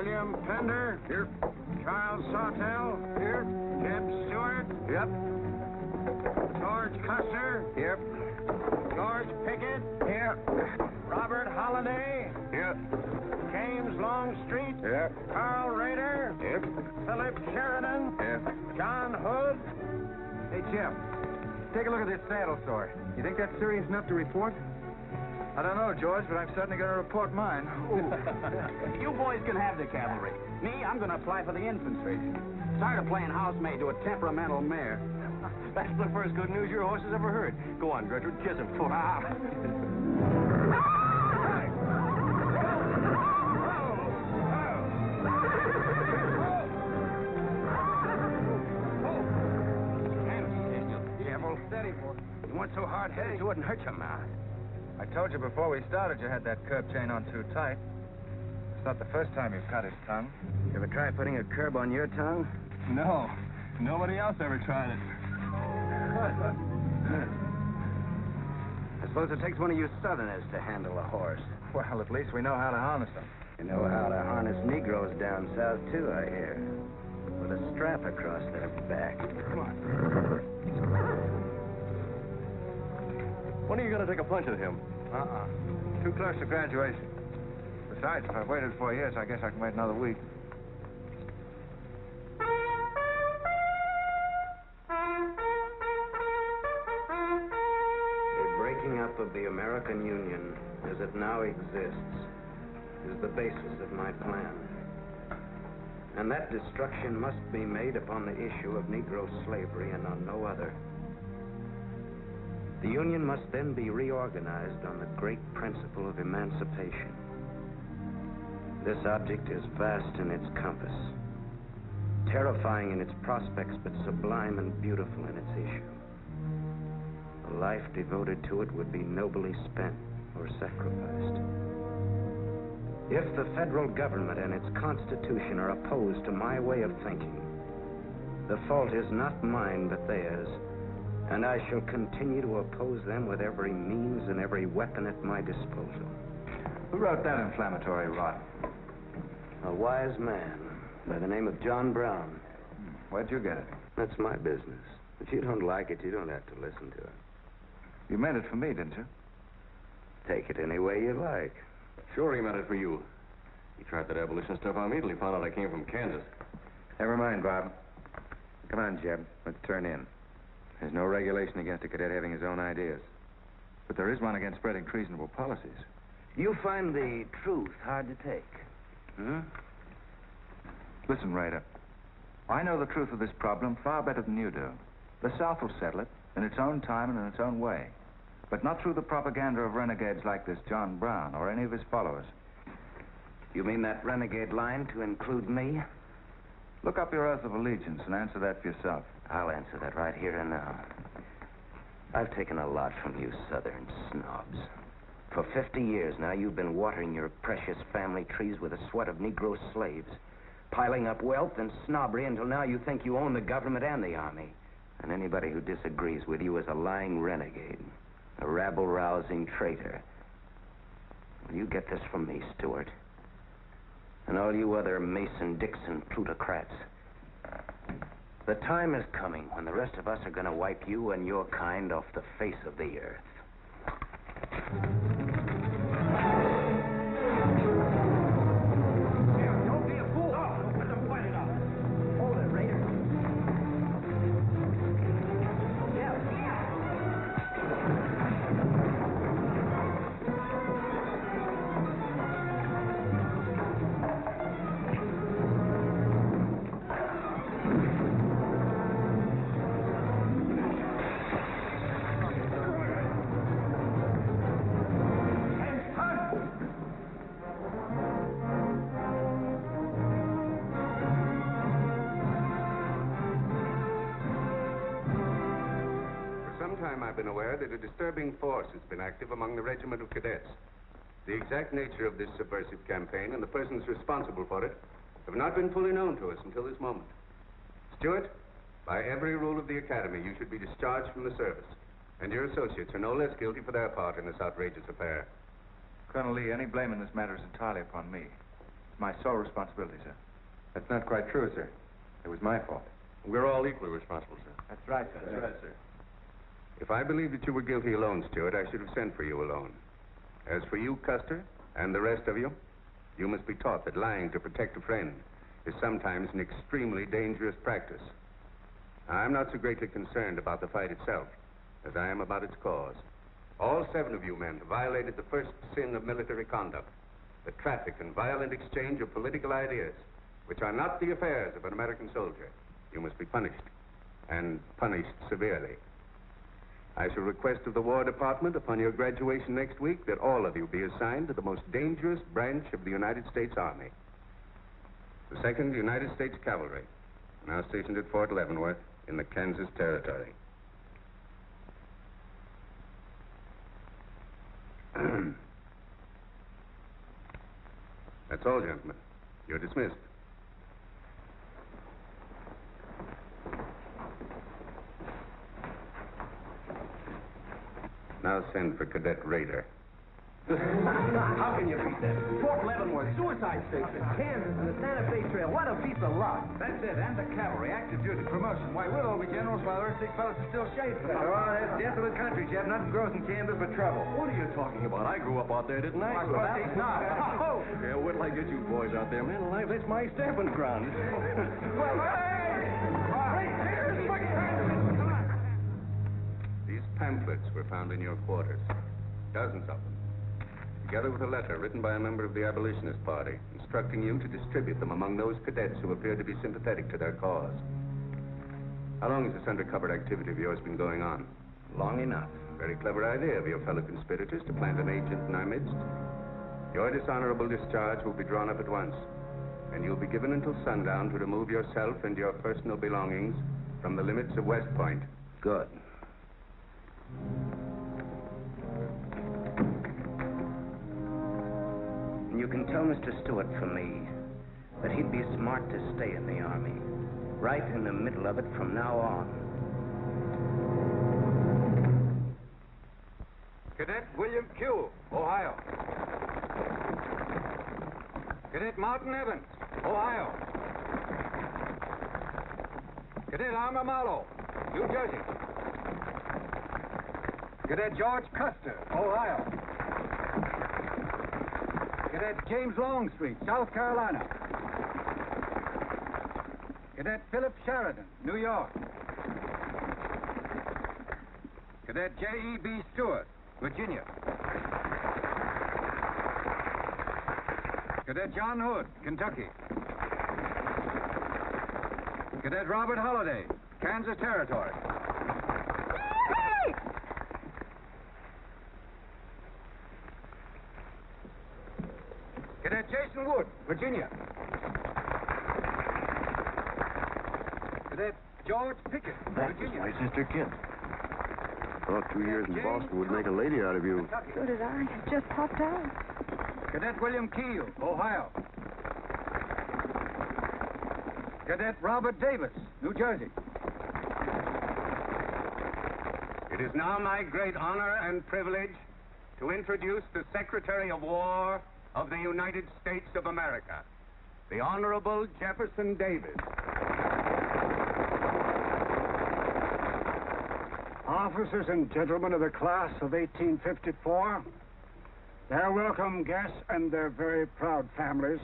William Pender. Here. Charles Sawtell. Here. Jeb Stewart. Yep. George Custer. Here. George Pickett. Here. Robert Holliday. Here. James Longstreet. Here. Carl Rader. Here. Philip Sheridan. Here. John Hood. Hey, Jim. Take a look at this saddle sore. You think that's serious enough to report? I don't know, George, but I'm certainly going to report mine. You boys can have the cavalry. Me, I'm going to apply for the infantry. Tired of playing housemaid to a temperamental mare. That's the first good news your horse has ever heard. Go on, Gertrude, kiss him. Devil, steady, boy. You weren't so hard-headed, you wouldn't hurt your mouth. I told you before we started you had that curb chain on too tight. It's not the first time you've cut his tongue. You ever try putting a curb on your tongue? No, nobody else ever tried it. I suppose it takes one of you Southerners to handle a horse. Well, at least we know how to harness them. You know how to harness Negroes down south, too, I hear. With a strap across their back. Come on. When are you going to take a punch at him? Too close to graduation. Besides, if I've waited 4 years, I guess I can wait another week. The breaking up of the American Union, as it now exists, is the basis of my plan. And that destruction must be made upon the issue of Negro slavery and on no other. The Union must then be reorganized on the great principle of emancipation. This object is vast in its compass, terrifying in its prospects, but sublime and beautiful in its issue. A life devoted to it would be nobly spent or sacrificed. If the federal government and its constitution are opposed to my way of thinking, the fault is not mine but theirs, and I shall continue to oppose them with every means and every weapon at my disposal. Who wrote that inflammatory rot? A wise man by the name of John Brown. Where'd you get it? That's my business. If you don't like it, you don't have to listen to it. You meant it for me, didn't you? Take it any way you like. Sure he meant it for you. He tried that abolition stuff on me till he found out I came from Kansas. Never mind, Bob. Come on, Jeb. Let's turn in. There's no regulation against a cadet having his own ideas. But there is one against spreading treasonable policies. You find the truth hard to take. Listen, Ryder. I know the truth of this problem far better than you do. The South will settle it in its own time and in its own way. But not through the propaganda of renegades like this John Brown or any of his followers. You mean that renegade line to include me? Look up your oath of allegiance and answer that for yourself. I'll answer that right here and now. I've taken a lot from you Southern snobs. For 50 years now, you've been watering your precious family trees with the sweat of Negro slaves, piling up wealth and snobbery until now you think you own the government and the army. And anybody who disagrees with you is a lying renegade, a rabble-rousing traitor. Well, you get this from me, Stewart. And all you other Mason-Dixon plutocrats. The time is coming when the rest of us are going to wipe you and your kind off the face of the earth. Don't be a fool. Oh, let them fight it out. Hold it, Raider. I've been aware that a disturbing force has been active among the regiment of cadets. The exact nature of this subversive campaign and the persons responsible for it have not been fully known to us until this moment. Stewart, by every rule of the academy, you should be discharged from the service, and your associates are no less guilty for their part in this outrageous affair. Colonel Lee, any blame in this matter is entirely upon me. my sole responsibility, sir. That's not quite true, sir. It was my fault. We're all equally responsible, sir. That's right, sir. That's right, sir. If I believed that you were guilty alone, Stewart, I should have sent for you alone. As for you, Custer, and the rest of you, you must be taught that lying to protect a friend is sometimes an extremely dangerous practice. I'm not so greatly concerned about the fight itself as I am about its cause. All 7 of you men have violated the first sin of military conduct, the traffic and violent exchange of political ideas, which are not the affairs of an American soldier. You must be punished, and punished severely. I shall request of the War Department upon your graduation next week that all of you be assigned to the most dangerous branch of the United States Army. The 2nd United States Cavalry, now stationed at Fort Leavenworth in the Kansas Territory. That's all, gentlemen. You're dismissed. Now send for Cadet Raider. How can you beat that? Fort Leavenworth, suicide station, Kansas, and the Santa Fe Trail. What a piece of luck. That's it, and the cavalry, active duty, promotion. Why, we'll all be generals while the rest of these fellas are still shaving. Oh, that's death of the country, Jeff. Nothing grows in Kansas but trouble. What are you talking about? I grew up out there, didn't I? I suppose he's not. Oh! Yeah, wait till I get you boys out there, man alive. That's my stamping ground. Well, hey! Here's my These pamphlets were found in your quarters. Dozens of them. Together with a letter written by a member of the Abolitionist Party, instructing you to distribute them among those cadets who appear to be sympathetic to their cause. How long has this undercover activity of yours been going on? Long enough. Very clever idea of your fellow conspirators to plant an agent in our midst. Your dishonorable discharge will be drawn up at once, and you'll be given until sundown to remove yourself and your personal belongings from the limits of West Point. Good. You can tell Mr. Stewart from me that he'd be smart to stay in the Army, right in the middle of it from now on. Cadet William Q., Ohio. Cadet Martin Evans, Ohio. Cadet Arma Marlowe, New Jersey. Cadet George Custer, Ohio. Cadet James Longstreet, South Carolina. Cadet Philip Sheridan, New York. Cadet J.E.B. Stewart, Virginia. Cadet John Hood, Kentucky. Cadet Robert Holliday, Kansas Territory. Cadet Jason Wood, Virginia. Cadet George Pickett, Virginia. My sister Kit. Thought 2 years in Boston would make a lady out of you. So did I. It just popped out. Cadet William Keel, Ohio. Cadet Robert Davis, New Jersey. It is now my great honor and privilege to introduce the Secretary of War of the United States of America, the Honorable Jefferson Davis. Officers and gentlemen of the class of 1854, their welcome guests and their very proud families,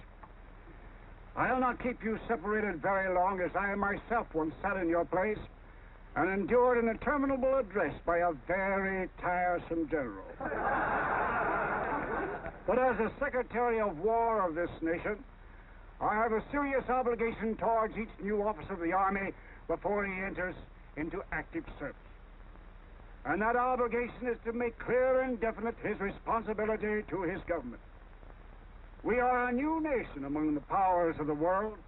I'll not keep you separated very long, as I myself once sat in your place and endured an interminable address by a very tiresome general. But as a Secretary of War of this nation, I have a serious obligation towards each new officer of the Army before he enters into active service. And that obligation is to make clear and definite his responsibility to his government. We are a new nation among the powers of the world.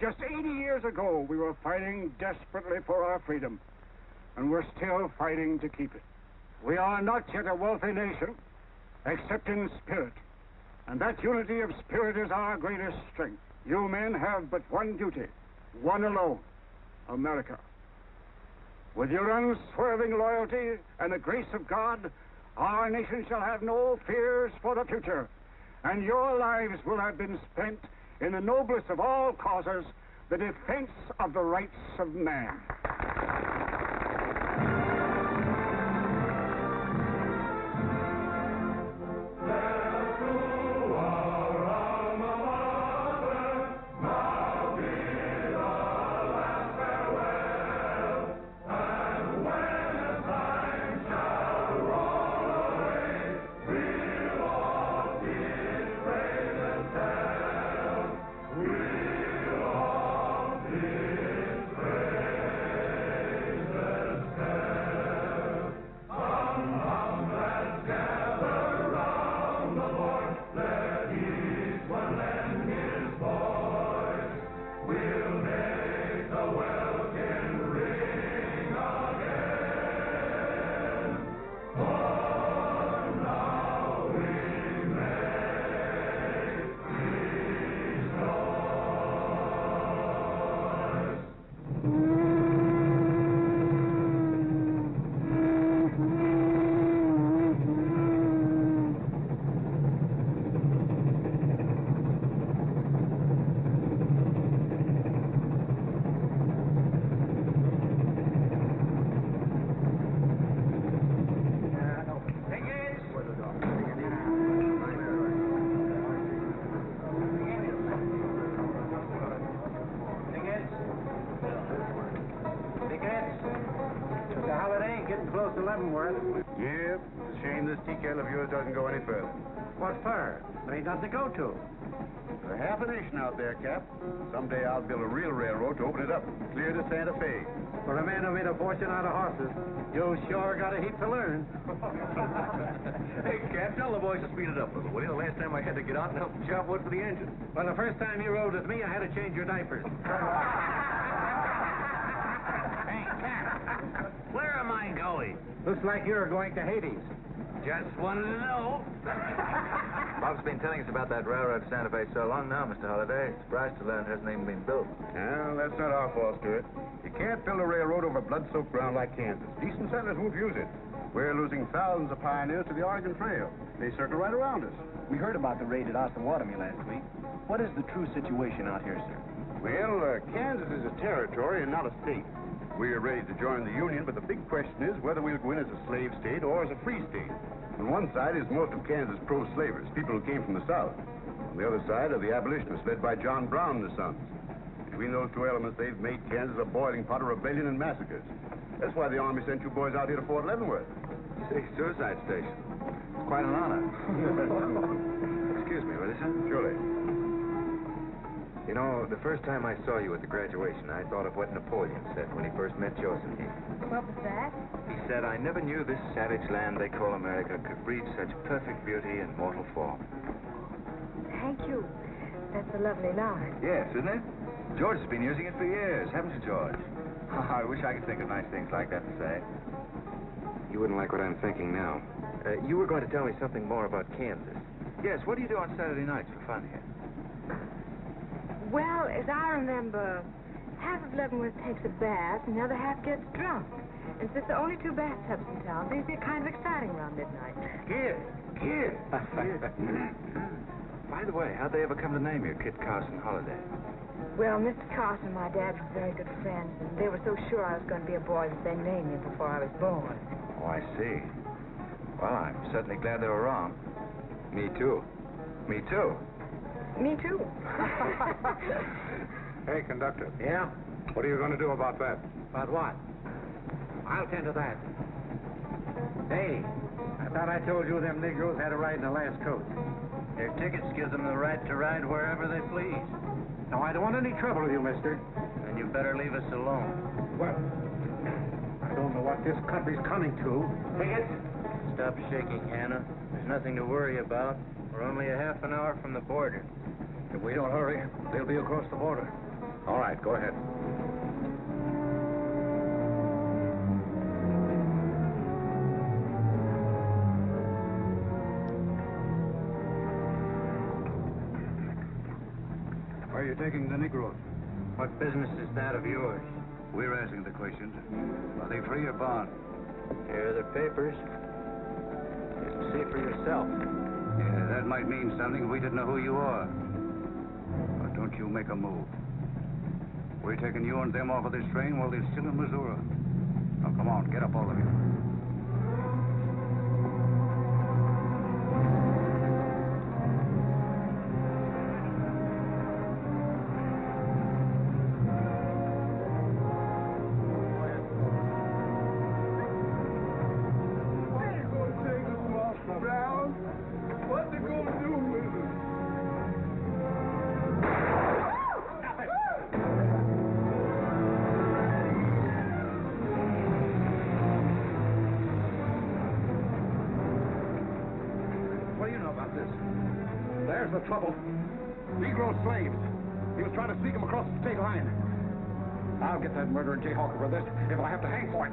Just 80 years ago, we were fighting desperately for our freedom, and we're still fighting to keep it. We are not yet a wealthy nation, except in spirit, and that unity of spirit is our greatest strength. You men have but one duty, one alone: America. With your unswerving loyalty and the grace of God, our nation shall have no fears for the future, and your lives will have been spent in the noblest of all causes, the defense of the rights of man. Yep, it's a shame this tea kettle of yours doesn't go any further. What for? There ain't nothing to go to. There's half a nation out there, Cap. Someday I'll build a real railroad to open it up, clear to Santa Fe. For a man who made a fortune out of horses, you sure got a heap to learn. Hey, Cap, tell the boys to speed it up a little, will you? The last time I had to get out and help the job was for the engine. Well, the first time you rode with me, I had to change your diapers. Hey, Cap, where am I going? Looks like you're going to Hades. Just wanted to know. Bob's been telling us about that railroad to Santa Fe so long now, Mr. Holliday. Surprised to learn it hasn't even been built. Well, that's not our fault, Stuart. You can't build a railroad over blood-soaked ground like Kansas. Decent settlers won't use it. We're losing thousands of pioneers to the Oregon Trail. They circle right around us. We heard about the raid at Osawatomie last week. What is the true situation out here, sir? Well, Kansas is a territory and not a state. We're ready to join the Union, but the big question is whether we'll go in as a slave state or as a free state. On one side is most of Kansas pro-slavers, people who came from the South. On the other side are the abolitionists led by John Brown and the Sons. Between those two elements, they've made Kansas a boiling pot of rebellion and massacres. That's why the Army sent you boys out here to Fort Leavenworth. See, suicide station. It's quite an honor. Excuse me, will you, sir? Surely. You know, the first time I saw you at the graduation, I thought of what Napoleon said when he first met Josephine. What was that? He said, I never knew this savage land they call America could breed such perfect beauty and mortal form. Thank you. That's a lovely line. Yes, isn't it? George has been using it for years, haven't you, George? I wish I could think of nice things like that to say. You wouldn't like what I'm thinking now. You were going to tell me something more about Kansas. Yes, what do you do on Saturday nights for fun here? Well, as I remember, half of Leavenworth takes a bath and the other half gets drunk. And since there are only 2 bathtubs in town, things get kind of exciting around midnight. Kid! By the way, how'd they ever come to name you Kid Carson Holiday? Well, Mr. Carson and my dad were very good friends, and they were so sure I was going to be a boy that they named me before I was born. Oh, I see. Well, I'm certainly glad they were wrong. Me too. Me too. Me too. Hey, conductor. Yeah? What are you going to do about that? About what? I'll tend to that. Hey, I thought I told you them Negroes had a ride in the last coach. Their tickets gives them the right to ride wherever they please. Now, I don't want any trouble with you, mister. Then you better leave us alone. Well, I don't know what this country's coming to. Tickets? Stop shaking, Hannah. There's nothing to worry about. We're only a half an hour from the border. If we don't hurry, they'll be across the border. All right, go ahead. Where are you taking the Negroes? What business is that of yours? We're asking the questions. Are they free or bond? Here are the papers. Just see for yourself. Yeah, that might mean something if we didn't know who you are. But make a move. We're taking you and them off of this train while they're still in Missouri. Now, come on, get up, all of you. There's the trouble. Negro slaves. He was trying to sneak them across the state line. I'll get that murdering Jayhawk over this if I have to hang for it.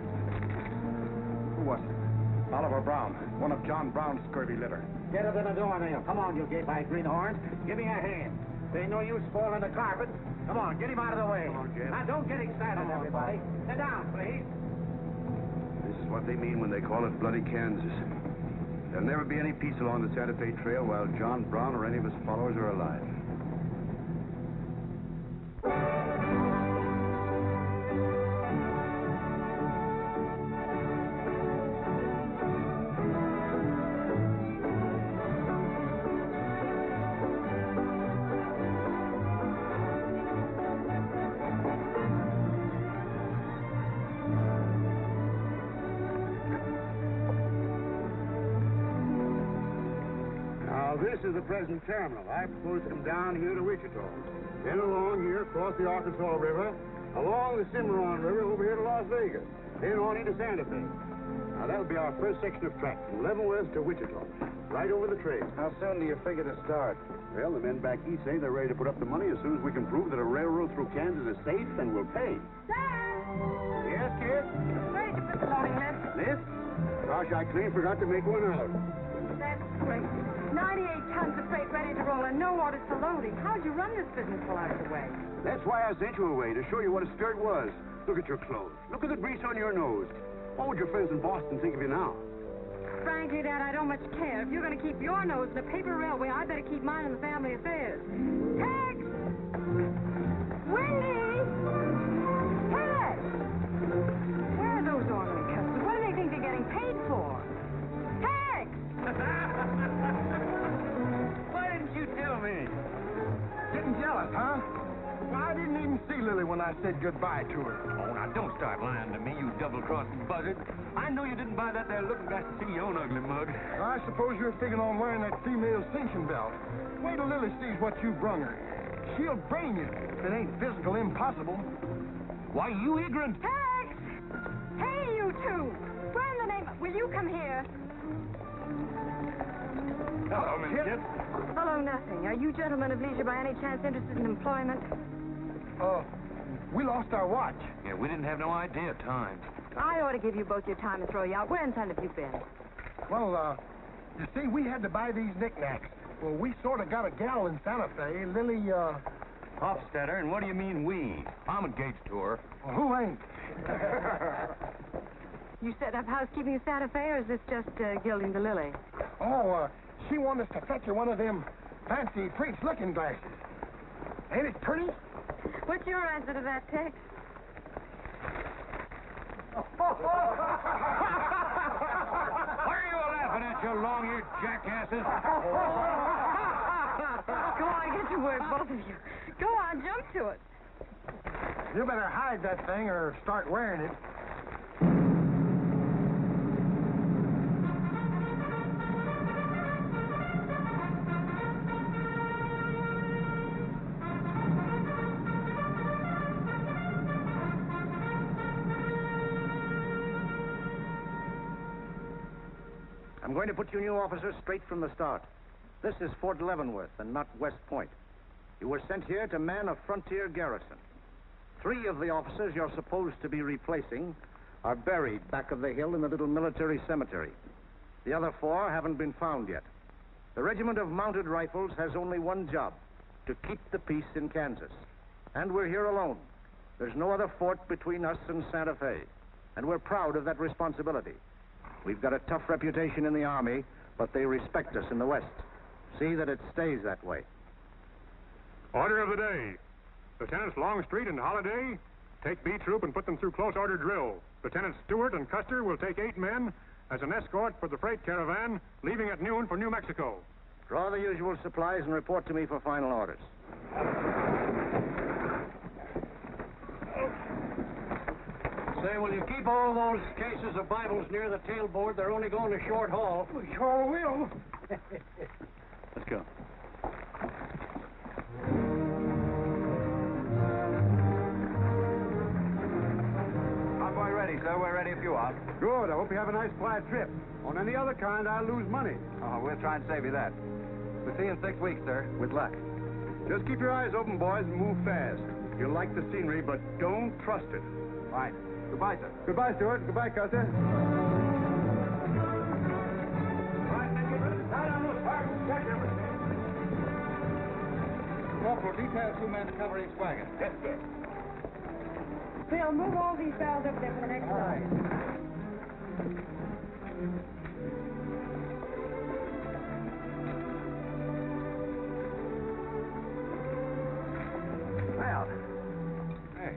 Who was it? Oliver Brown, one of John Brown's scurvy litter. Get up in the doornail. Come on, you gape-eyed greenhorns. Give me a hand. There ain't no use spoiling the carpet. Come on, get him out of the way. Come on, Jeff. Now, don't get excited, everybody. Sit down, please. This is what they mean when they call it bloody Kansas. There'll never be any peace along the Santa Fe Trail while John Brown or any of his followers are alive. This is the present terminal. I propose to come down here to Wichita, then along here across the Arkansas River, along the Cimarron River over here to Las Vegas, then on into Santa Fe. Now, that'll be our first section of track from Leavenworth to Wichita, right over the trail. How soon do you figure to start? Well, the men back east say they're ready to put up the money as soon as we can prove that a railroad through Kansas is safe and will pay. Dad! Yes, kid? Where did you put the loading list? List? Gosh, I clean forgot to make one out. That's great. 98 tons of freight ready to roll and no orders for loading. How'd you run this business while I was away? That's why I sent you away, to show you what a skirt was. Look at your clothes. Look at the grease on your nose. What would your friends in Boston think of you now? Frankly, Dad, I don't much care. If you're going to keep your nose in a paper railway, I better keep mine in the family affairs. Tex! Wendy! Tex! Where are those orderly customers? What do they think they're getting paid for? Tex! Why didn't you tell me? Getting jealous, huh? Why, I didn't even see Lily when I said goodbye to her. Oh, now, don't start lying to me, you double-crossing buzzard. I know you didn't buy that there looking glass to see your own ugly mug. I suppose you're figuring on wearing that female cinching belt. Wait till Lily sees what you brung her. She'll brain you if it ain't physical impossible. Why, you ignorant. Tex! Hey, you two! Where in the name... Will you come here? Hello, Miss Kip. Hello, nothing. Are you gentlemen of leisure by any chance interested in employment? We lost our watch. Yeah, we didn't have no idea of time. I ought to give you both your time and throw you out. Where in town have you been? Well, you see, we had to buy these knickknacks. Well, we sort of got a gal in Santa Fe, Lily, Hofstadter, and what do you mean we? I'm engaged to her. well, who ain't? You set up housekeeping in Santa Fe, or is this just gilding the lily? She wanted us to fetch her one of them fancy French-looking glasses. Ain't it pretty? What's your answer to that, Tex? What are you laughing at, you long-eared jackasses? Go on, get to work, both of you. Go on, jump to it. You better hide that thing or start wearing it. I'm going to put you new officers straight from the start. This is Fort Leavenworth and not West Point. You were sent here to man a frontier garrison. 3 of the officers you're supposed to be replacing are buried back of the hill in the little military cemetery. The other 4 haven't been found yet. The Regiment of Mounted Rifles has only one job, to keep the peace in Kansas. And we're here alone. There's no other fort between us and Santa Fe. And we're proud of that responsibility. We've got a tough reputation in the Army, but they respect us in the West. See that it stays that way. Order of the day. Lieutenants Longstreet and Holiday, take B Troop and put them through close order drill. Lieutenants Stewart and Custer will take 8 men as an escort for the freight caravan leaving at noon for New Mexico. Draw the usual supplies and report to me for final orders. Say, will you keep all those cases of Bibles near the tailboard? They're only going a short haul. We sure will. Let's go. Convoy ready, sir. We're ready if you are. Good. I hope you have a nice, quiet trip. On any other kind, I'll lose money. Oh, we'll try and save you that. We'll see you in 6 weeks, sir. With luck. Just keep your eyes open, boys, and move fast. You'll like the scenery, but don't trust it. Right. Goodbye, sir. Goodbye, Stuart. Goodbye, Custer. Corporal, detail 2 men to cover each wagon. Yes, sir. Phil, move all these barrels up there for the next load. Well, hey,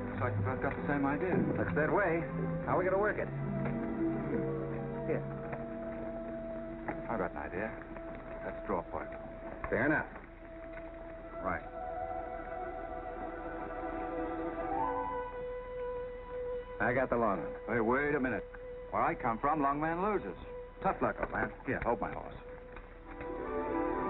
looks like we both got the same idea. Looks that way. How are we going to work it? Here. I've got an idea. Let's draw for it. Fair enough. Right. I got the long one. Hey, wait a minute. Where I come from, long man loses. Tough luck, old man. Here, hold my horse.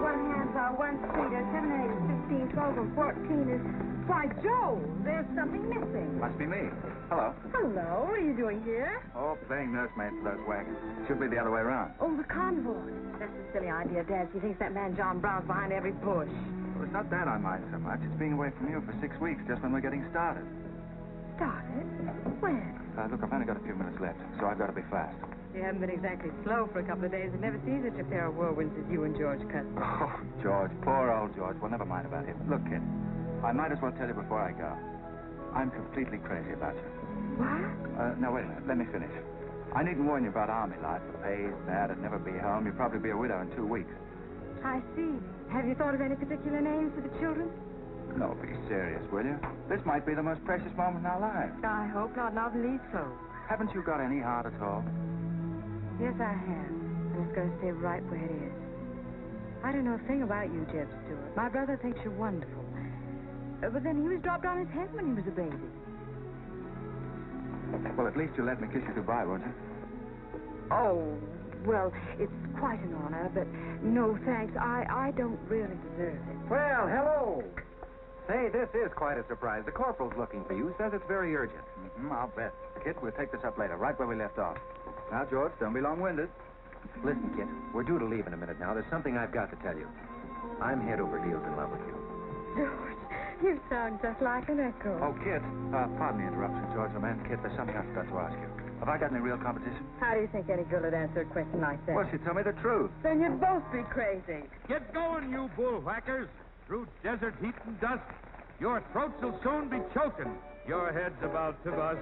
1 handsaw, 1 streeter, 7 and 8 is 15, 12 and 14 is... Why, Joe, there's something missing. Must be me. Hello. Hello, what are you doing here? Oh, playing nursemaid for those wagons. Should be the other way around. Oh, the convoy. That's a silly idea, Dad. He thinks that man John Brown's behind every bush. Well, it's not that I mind so much. It's being away from you for 6 weeks just when we're getting started. Started? When? Look, I've only got a few minutes left, so I've got to be fast. You haven't been exactly slow for a couple of days. I've never seen such a pair of whirlwinds as you and George Custer. Oh, George. Poor old George. Well, never mind about him. Look, kid, I might as well tell you before I go. I'm completely crazy about you. What? No, wait a minute. Let me finish. I needn't warn you about army life. The pay's bad. I'd never be home. You'd probably be a widow in 2 weeks. I see. Have you thought of any particular names for the children? No, be serious, will you? This might be the most precious moment in our lives. I hope not, not the least so. Haven't you got any heart at all? Yes, I have. And it's going to stay right where it is. I don't know a thing about you, Jeb Stewart. My brother thinks you're wonderful. But then he was dropped on his head when he was a baby. Well, at least you'll let me kiss you goodbye, won't you? Oh, well, it's quite an honor, but no thanks. I don't really deserve it. Well, hello. Say, this is quite a surprise. The corporal's looking for you. Says it's very urgent. I'll bet. Kit, we'll take this up later, right where we left off. Now, George, don't be long-winded. Listen, Kit, we're due to leave in a minute now. There's something I've got to tell you. I'm head over heels in love with you. George, you sound just like an echo. Oh, Kit, pardon the interruption, George, my man. Kit, there's something I forgot to ask you. Have I got any real competition? How do you think any girl would answer a question like that? Well, she told me the truth. Then you'd both be crazy. Get going, you bullwhackers. Through desert heat and dust, your throats will soon be choking. Your head's about to bust.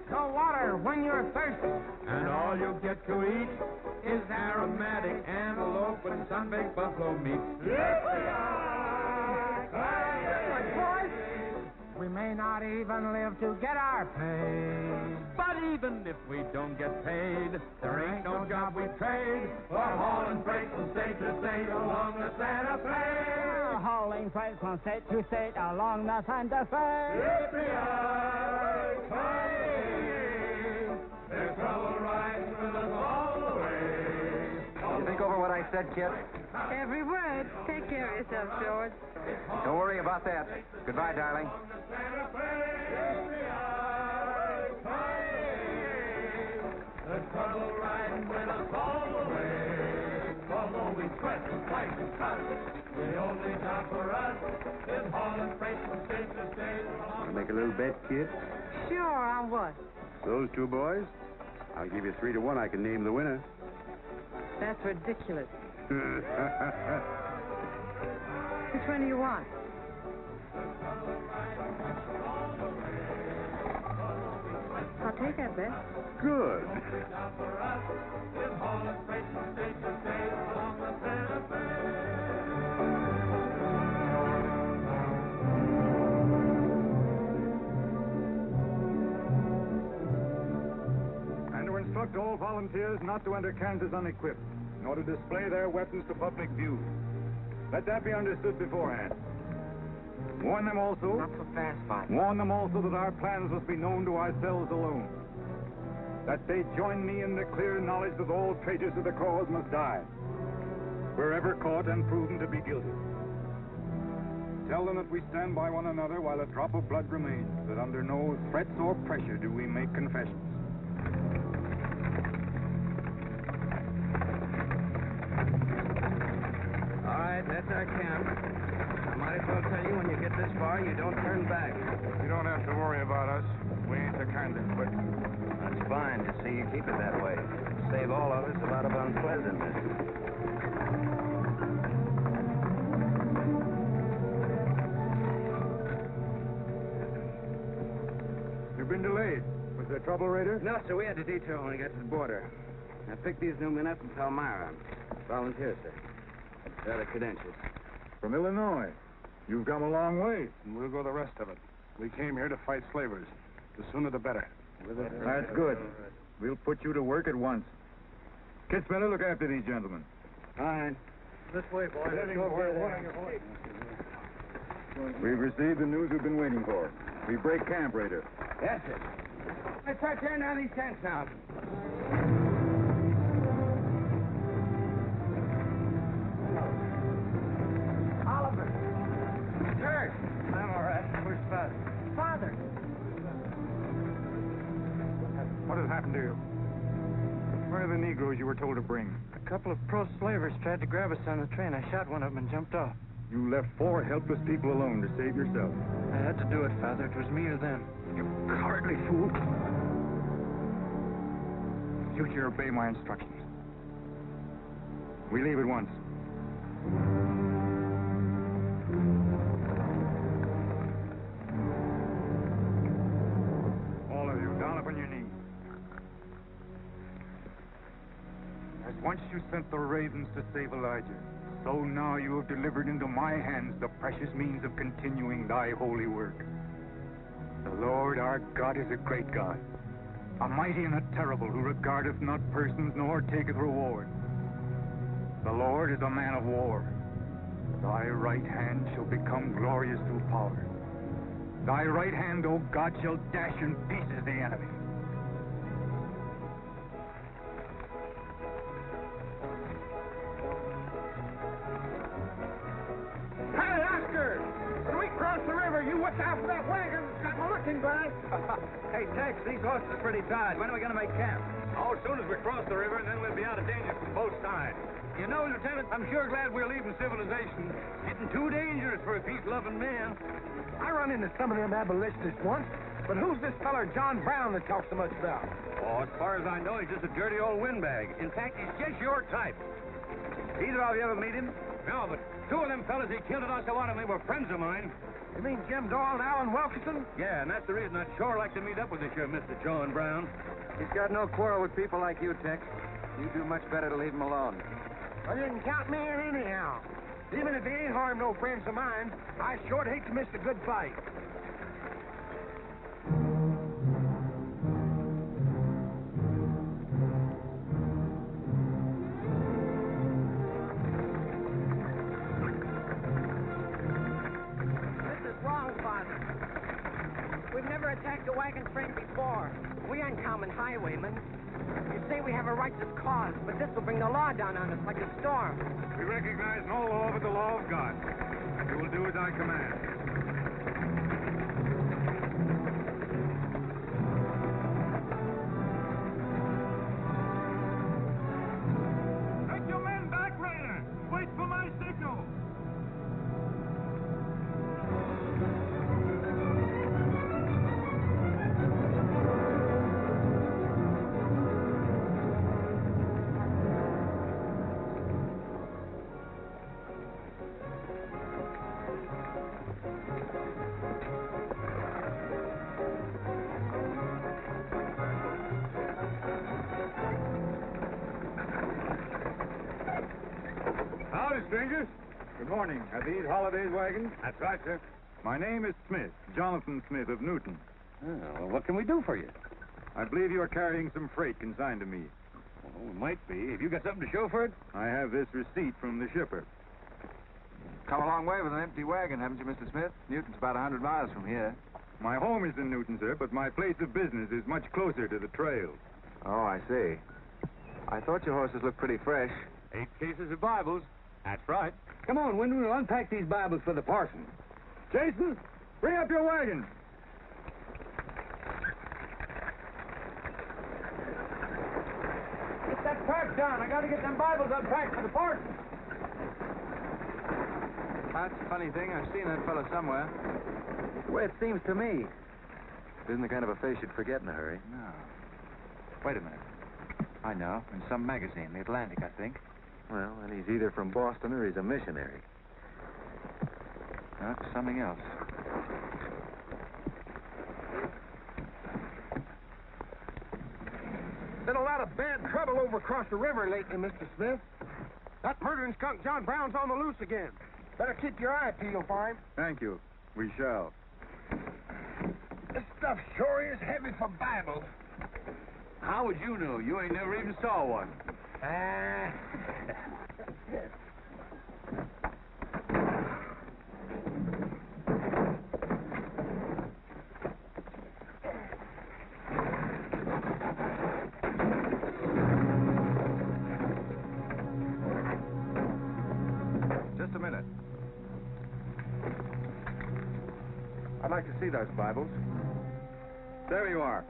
No water when you're thirsty. And all you get to eat is aromatic antelope and sun-baked buffalo meat. We may not even live to get our pay. But even if we don't get paid, there ain't no job we trade for hauling freight from state to state along the Santa Fe. Hauling freight from state to state along the Santa Fe. There's trouble riding with us all the way. You think over what I said, Kit? Every word. Take care of yourself, George. Don't worry about that. Goodbye, darling. There's trouble riding with us all the way. Although we sweat and fight and cuss, the only job for us is hauling freight from state to state. Want to make a little bet, kid? Sure, on what? Those 2 boys? I'll give you 3 to 1. I can name the winner. That's ridiculous. Which one do you want? I'll take that bet. Good. instruct all volunteers not to enter Kansas unequipped, nor to display their weapons to public view. Let that be understood beforehand. Warn them also... Not so fast, Father. Warn them also that our plans must be known to ourselves alone. That they join me in the clear knowledge that all traitors to the cause must die, wherever caught and proven to be guilty. Tell them that we stand by one another while a drop of blood remains, that under no threats or pressure do we make confessions. All right, that's our camp. I might as well tell you when you get this far, you don't turn back. You don't have to worry about us. We ain't the kind that quit. That's fine to see you keep it that way. Save all of us a lot of unpleasantness. You've been delayed. Was there trouble, Raider? No, sir, we had to detour when we got to the border. I picked these new men up from Palmyra. Volunteers, sir. They're the credentials. From Illinois. You've come a long way. And we'll go the rest of it. We came here to fight slavers. The sooner the better. That's good. We'll put you to work at once. Kitzmiller, look after these gentlemen. Fine. This way, boys. We've received the news we've been waiting for. We break camp, Raider. Yes, sir. Let's start tearing down these tents now. Oliver. Kurt. I'm all right. Where's Father? Father. What has happened to you? Where are the Negroes you were told to bring? A couple of pro-slavers tried to grab us on the train. I shot one of them and jumped off. You left 4 helpless people alone to save yourself. I had to do it, Father. It was me or them. You cowardly fool. Future, obey my instructions. We leave at once. All of you, down upon your knees. As once you sent the ravens to save Elijah, so now you have delivered into my hands the precious means of continuing thy holy work. The Lord our God is a great God, a mighty and a terrible, who regardeth not persons nor taketh reward. The Lord is a man of war. Thy right hand shall become glorious through power. Thy right hand, O God, shall dash in pieces the enemy. Hey, Oscar! When we cross the river, you watch out for that wagon that's got my looking glass. Hey, Tex, these horses are pretty tired. When are we going to make camp? Oh, as soon as we cross the river, and then we'll be out of danger from both sides. You know, Lieutenant, I'm sure glad we're leaving civilization. Getting too dangerous for a peace-loving man. I run into some of them abolitionists once, but who's this feller John Brown that talks so much about? Oh, as far as I know, he's just a dirty old windbag. In fact, he's just your type. Either of you ever meet him? No, but 2 of them fellas he killed at Osawatomie were friends of mine. You mean Jim Doyle and Alan Wilkinson? Yeah, and that's the reason I'd sure like to meet up with this here Mr. John Brown. He's got no quarrel with people like you, Tex. You do much better to leave him alone. I didn't count me in anyhow. Even if he ain't harmed no friends of mine, I sure hate to miss a good fight. This is wrong, Father. We've never attacked a wagon train before. We aren't common highwaymen. You say we have a righteous cause, but this will bring the law down on us like a storm. We recognize no law but the law of God. You will do as I command. Take your men back, Raider. Wait for my signal. Howdy, strangers. Good morning. Are these Holliday's wagons? That's right, sir. My name is Smith, Jonathan Smith of Newton. Oh, well, what can we do for you? I believe you are carrying some freight consigned to me. Oh, it might be. Have you got something to show for it? I have this receipt from the shipper. Come a long way with an empty wagon, haven't you, Mr. Smith? Newton's about 100 miles from here. My home is in Newton, sir, but my place of business is much closer to the trail. Oh, I see. I thought your horses looked pretty fresh. 8 cases of Bibles. That's right. Come on, Wyndham, we'll unpack these Bibles for the parson. Jason, bring up your wagon. Get that pack down. I got to get them Bibles unpacked for the parson. That's a funny thing. I've seen that fellow somewhere. The way it seems to me. Isn't the kind of a face you'd forget in a hurry. No. Wait a minute. I know. In some magazine, The Atlantic, I think. Well, then he's either from Boston or he's a missionary. No, something else. Been a lot of bad trouble over across the river lately, Mr. Smith. That murdering skunk John Brown's on the loose again. Better keep your eye peeled for him. Thank you. We shall. This stuff sure is heavy for Bibles. How would you know? You ain't never even saw one. Just a minute. I'd like to see those Bibles. There you are.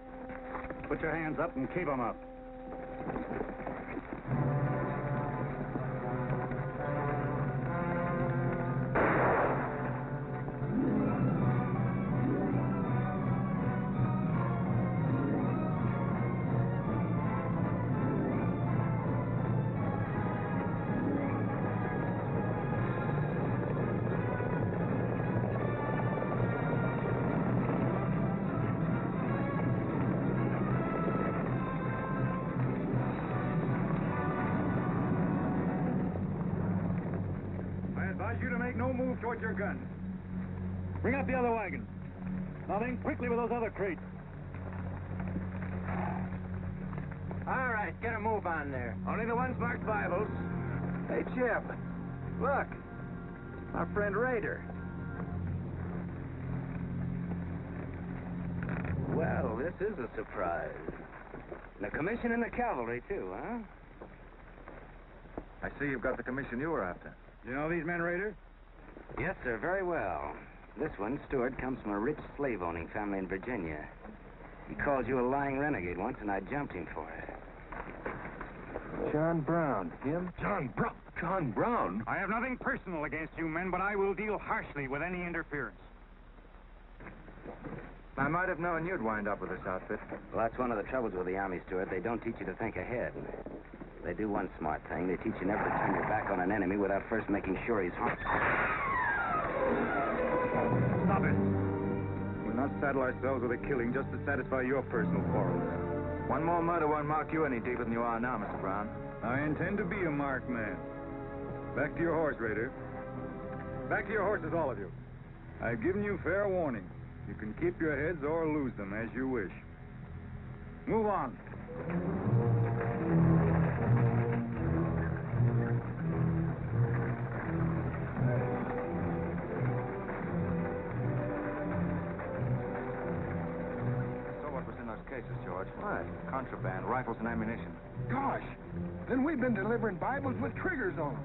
Put your hands up and keep them up. You to make no move toward your gun. Bring up the other wagon. Now then, quickly with those other crates. All right, get a move on there. Only the ones marked Bibles. Hey, Chip. Look. Our friend Raider. Well, this is a surprise. And a commission in the cavalry, too, huh? I see you've got the commission you were after. You know these men, Raider? Yes, sir, very well. This one, Stewart, comes from a rich slave-owning family in Virginia. He called you a lying renegade once, and I jumped him for it. John Brown. Him? John Brown? I have nothing personal against you men, but I will deal harshly with any interference. I might have known you'd wind up with this outfit. Well, that's one of the troubles with the Army, Stewart. They don't teach you to think ahead. They do one smart thing. They teach you never to turn your back on an enemy without first making sure he's harmed. Stop it. We'll not saddle ourselves with a killing just to satisfy your personal quarrels. One more murder won't mark you any deeper than you are now, Mr. Brown. I intend to be a marked man. Back to your horse, Raider. Back to your horses, all of you. I've given you fair warning. You can keep your heads or lose them as you wish. Move on. Cases, George. What? Contraband, rifles and ammunition. Gosh. Then we've been delivering Bibles with triggers on them.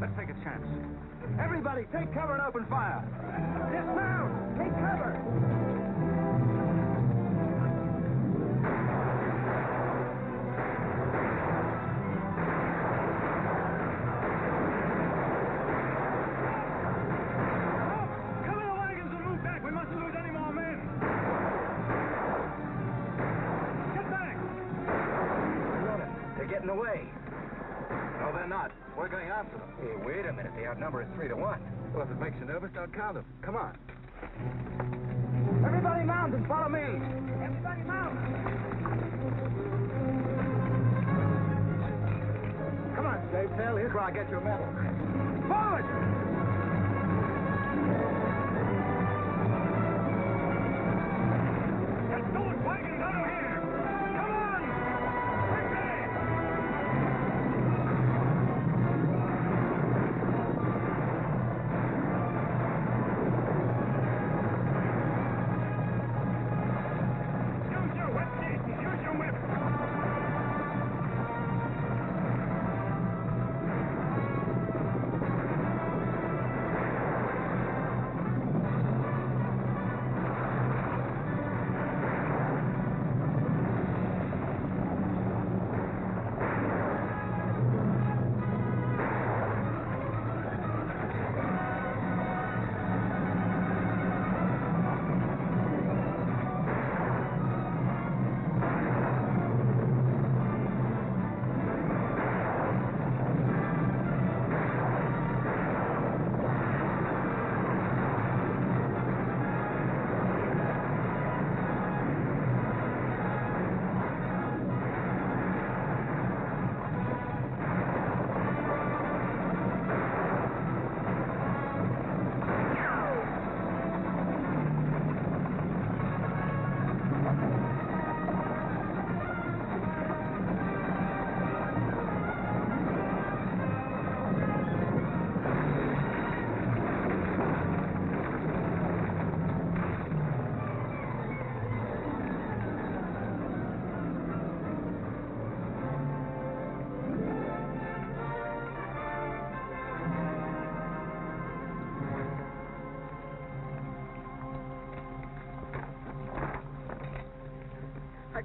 Let's take a chance. Everybody, take cover and open fire. Dismount. Take cover. Cover the wagons and move back. We mustn't lose any more men. They're getting away. No, they're not. We're going after them. Hey, wait a minute. The outnumber is 3 to 1. Well, if it makes you nervous, don't count them. Come on. Everybody mount and follow me. Everybody mount. Come on, Slave Tail. Here's where I'll get you a medal. Forward! Get those wagons out of here!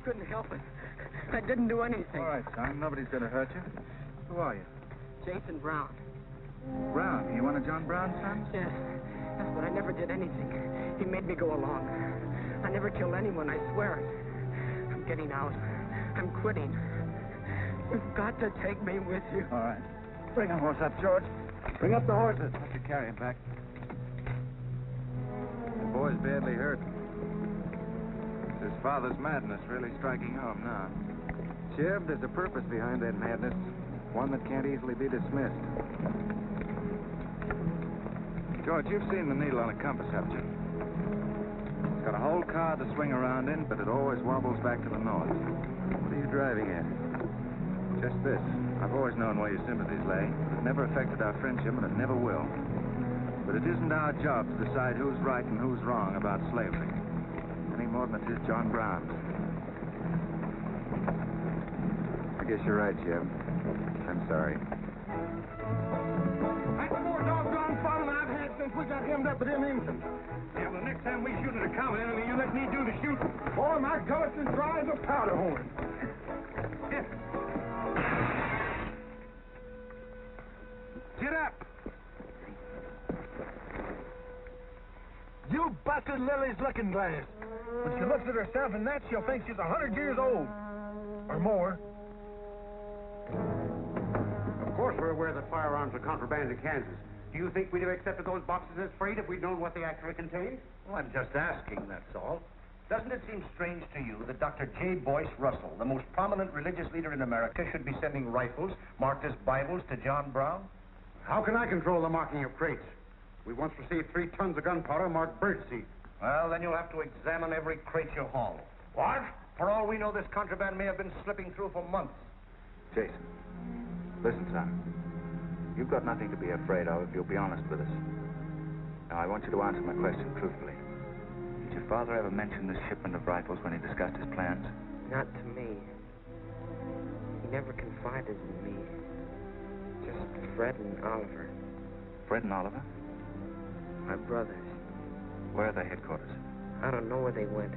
couldn't help it. I didn't do anything. All right, son. Nobody's going to hurt you. Who are you? Jason Brown. Brown. You one of John Brown's sons? Yes. Yes, but I never did anything. He made me go along. I never killed anyone, I swear it. I'm getting out. I'm quitting. You've got to take me with you. All right. Bring a horse up, George. Bring up the horses. I could carry him back. The boy's badly hurt. It's his father's madness really striking home now. Chev, there's a purpose behind that madness. One that can't easily be dismissed. George, you've seen the needle on a compass, haven't you? It's got a whole car to swing around in, but it always wobbles back to the north. What are you driving at? Just this. I've always known where your sympathies lay. It never affected our friendship, and it never will. But it isn't our job to decide who's right and who's wrong about slavery. Any more than it is John Brown's. I guess you're right, Jim. I'm sorry. That's more doggone fun than I've had since we got hemmed up with them Indians. Yeah, well, next time we shoot at a common enemy, you let me do the shooting. Boy, my gullets as dry as a powder horn. Get up! You busted Lily's looking glass. When she looks at herself in that, she'll think she's 100 years old. Or more. Of course we're aware that firearms are contraband in Kansas. Do you think we'd have accepted those boxes as freight if we'd known what they actually contained? Well, I'm just asking, that's all. Doesn't it seem strange to you that Dr. J. Boyce Russell, the most prominent religious leader in America, should be sending rifles marked as Bibles to John Brown? How can I control the marking of crates? We once received 3 tons of gunpowder marked birdseed. Well, then you'll have to examine every crate you haul. What? For all we know, this contraband may have been slipping through for months. Jason, listen, son. You've got nothing to be afraid of if you'll be honest with us. Now, I want you to answer my question truthfully. Did your father ever mention this shipment of rifles when he discussed his plans? Not to me. He never confided in me. Just Fred and Oliver. Fred and Oliver? My brothers. Where are their headquarters? I don't know where they went.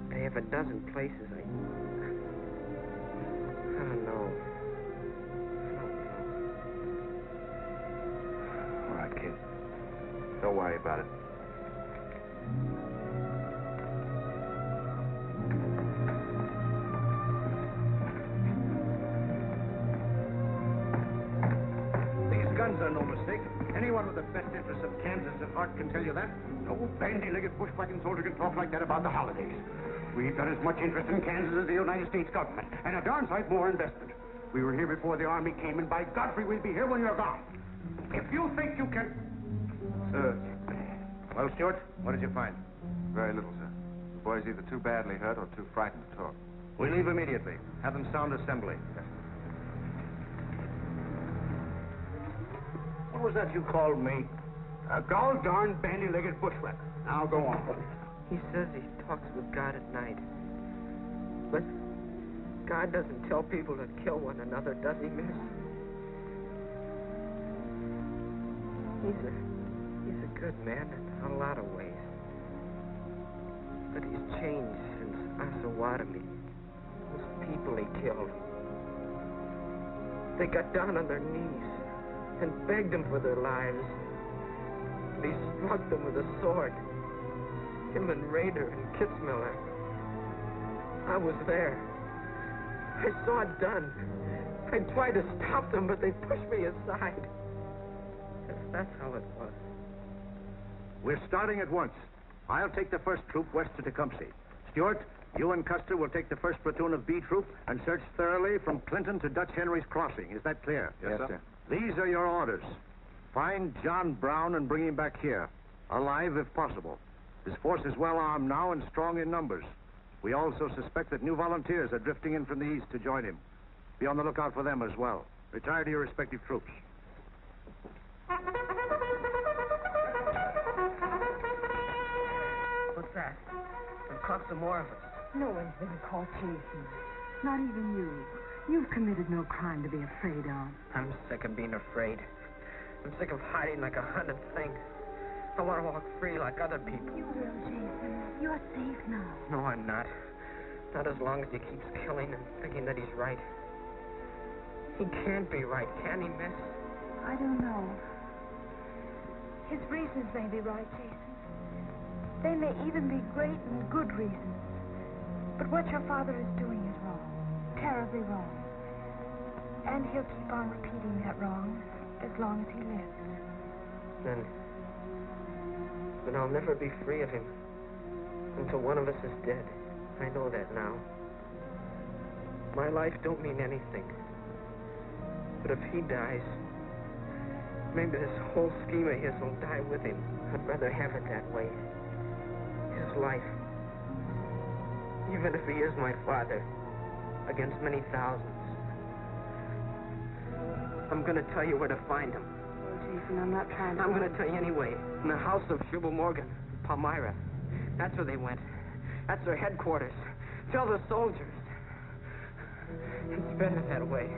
They have a dozen places. I don't know. All right, kid. Don't worry about it. These guns are no mistake. Anyone with the best interests of Kansas at heart can tell you that. No bandy-legged bushwhacking soldier can talk like that about the holidays. We've got as much interest in Kansas as the United States government, and a darn sight more invested. We were here before the Army came, and by Godfrey, we'll be here when you're gone. If you think you can... Well, Stuart, what did you find? Very little, sir. The boy's either too badly hurt or too frightened to talk. We leave immediately. Have them sound assembly. What was that you called me? A gall-darn bandy-legged bushwhacker. Now go on. He says he talks with God at night. But God doesn't tell people to kill one another, does he, miss? He's a good man in a lot of ways. But he's changed since Osawatomie. Those people he killed. They got down on their knees and begged him for their lives. And he struck them with a sword. Him and Rader and Kitzmiller. I was there. I saw it done. I tried to stop them, but they pushed me aside. That's how it was. We're starting at once. I'll take the first troop west to Tecumseh. Stuart, you and Custer will take the first platoon of B Troop and search thoroughly from Clinton to Dutch Henry's Crossing. Is that clear? Yes, sir. These are your orders. Find John Brown and bring him back here. Alive if possible. His force is well armed now and strong in numbers. We also suspect that new volunteers are drifting in from the east to join him. Be on the lookout for them as well. Retire to your respective troops. What's that? We've caught some more of us. No one's been caught, Jason. Not even you. You've committed no crime to be afraid of. I'm sick of being afraid. I'm sick of hiding like a hunted thing. I want to walk free like other people. You will, Jason. You're safe now. No, I'm not. Not as long as he keeps killing and thinking that he's right. He can't be right, can he, miss? I don't know. His reasons may be right, Jason. They may even be great and good reasons. But what your father is doing is wrong. Terribly wrong. And he'll keep on repeating that wrong as long as he lives. Then I'll never be free of him until one of us is dead. I know that now. My life don't mean anything. But if he dies, maybe this whole scheme of his will die with him. I'd rather have it that way. His life. Even if he is my father, against many thousands. I'm going to tell you where to find him. Oh, Jason, I'm not trying to... I'm going to tell you anyway. In the house of Jubal Morgan, Palmyra. That's where they went. That's their headquarters. Tell the soldiers. It's better that way.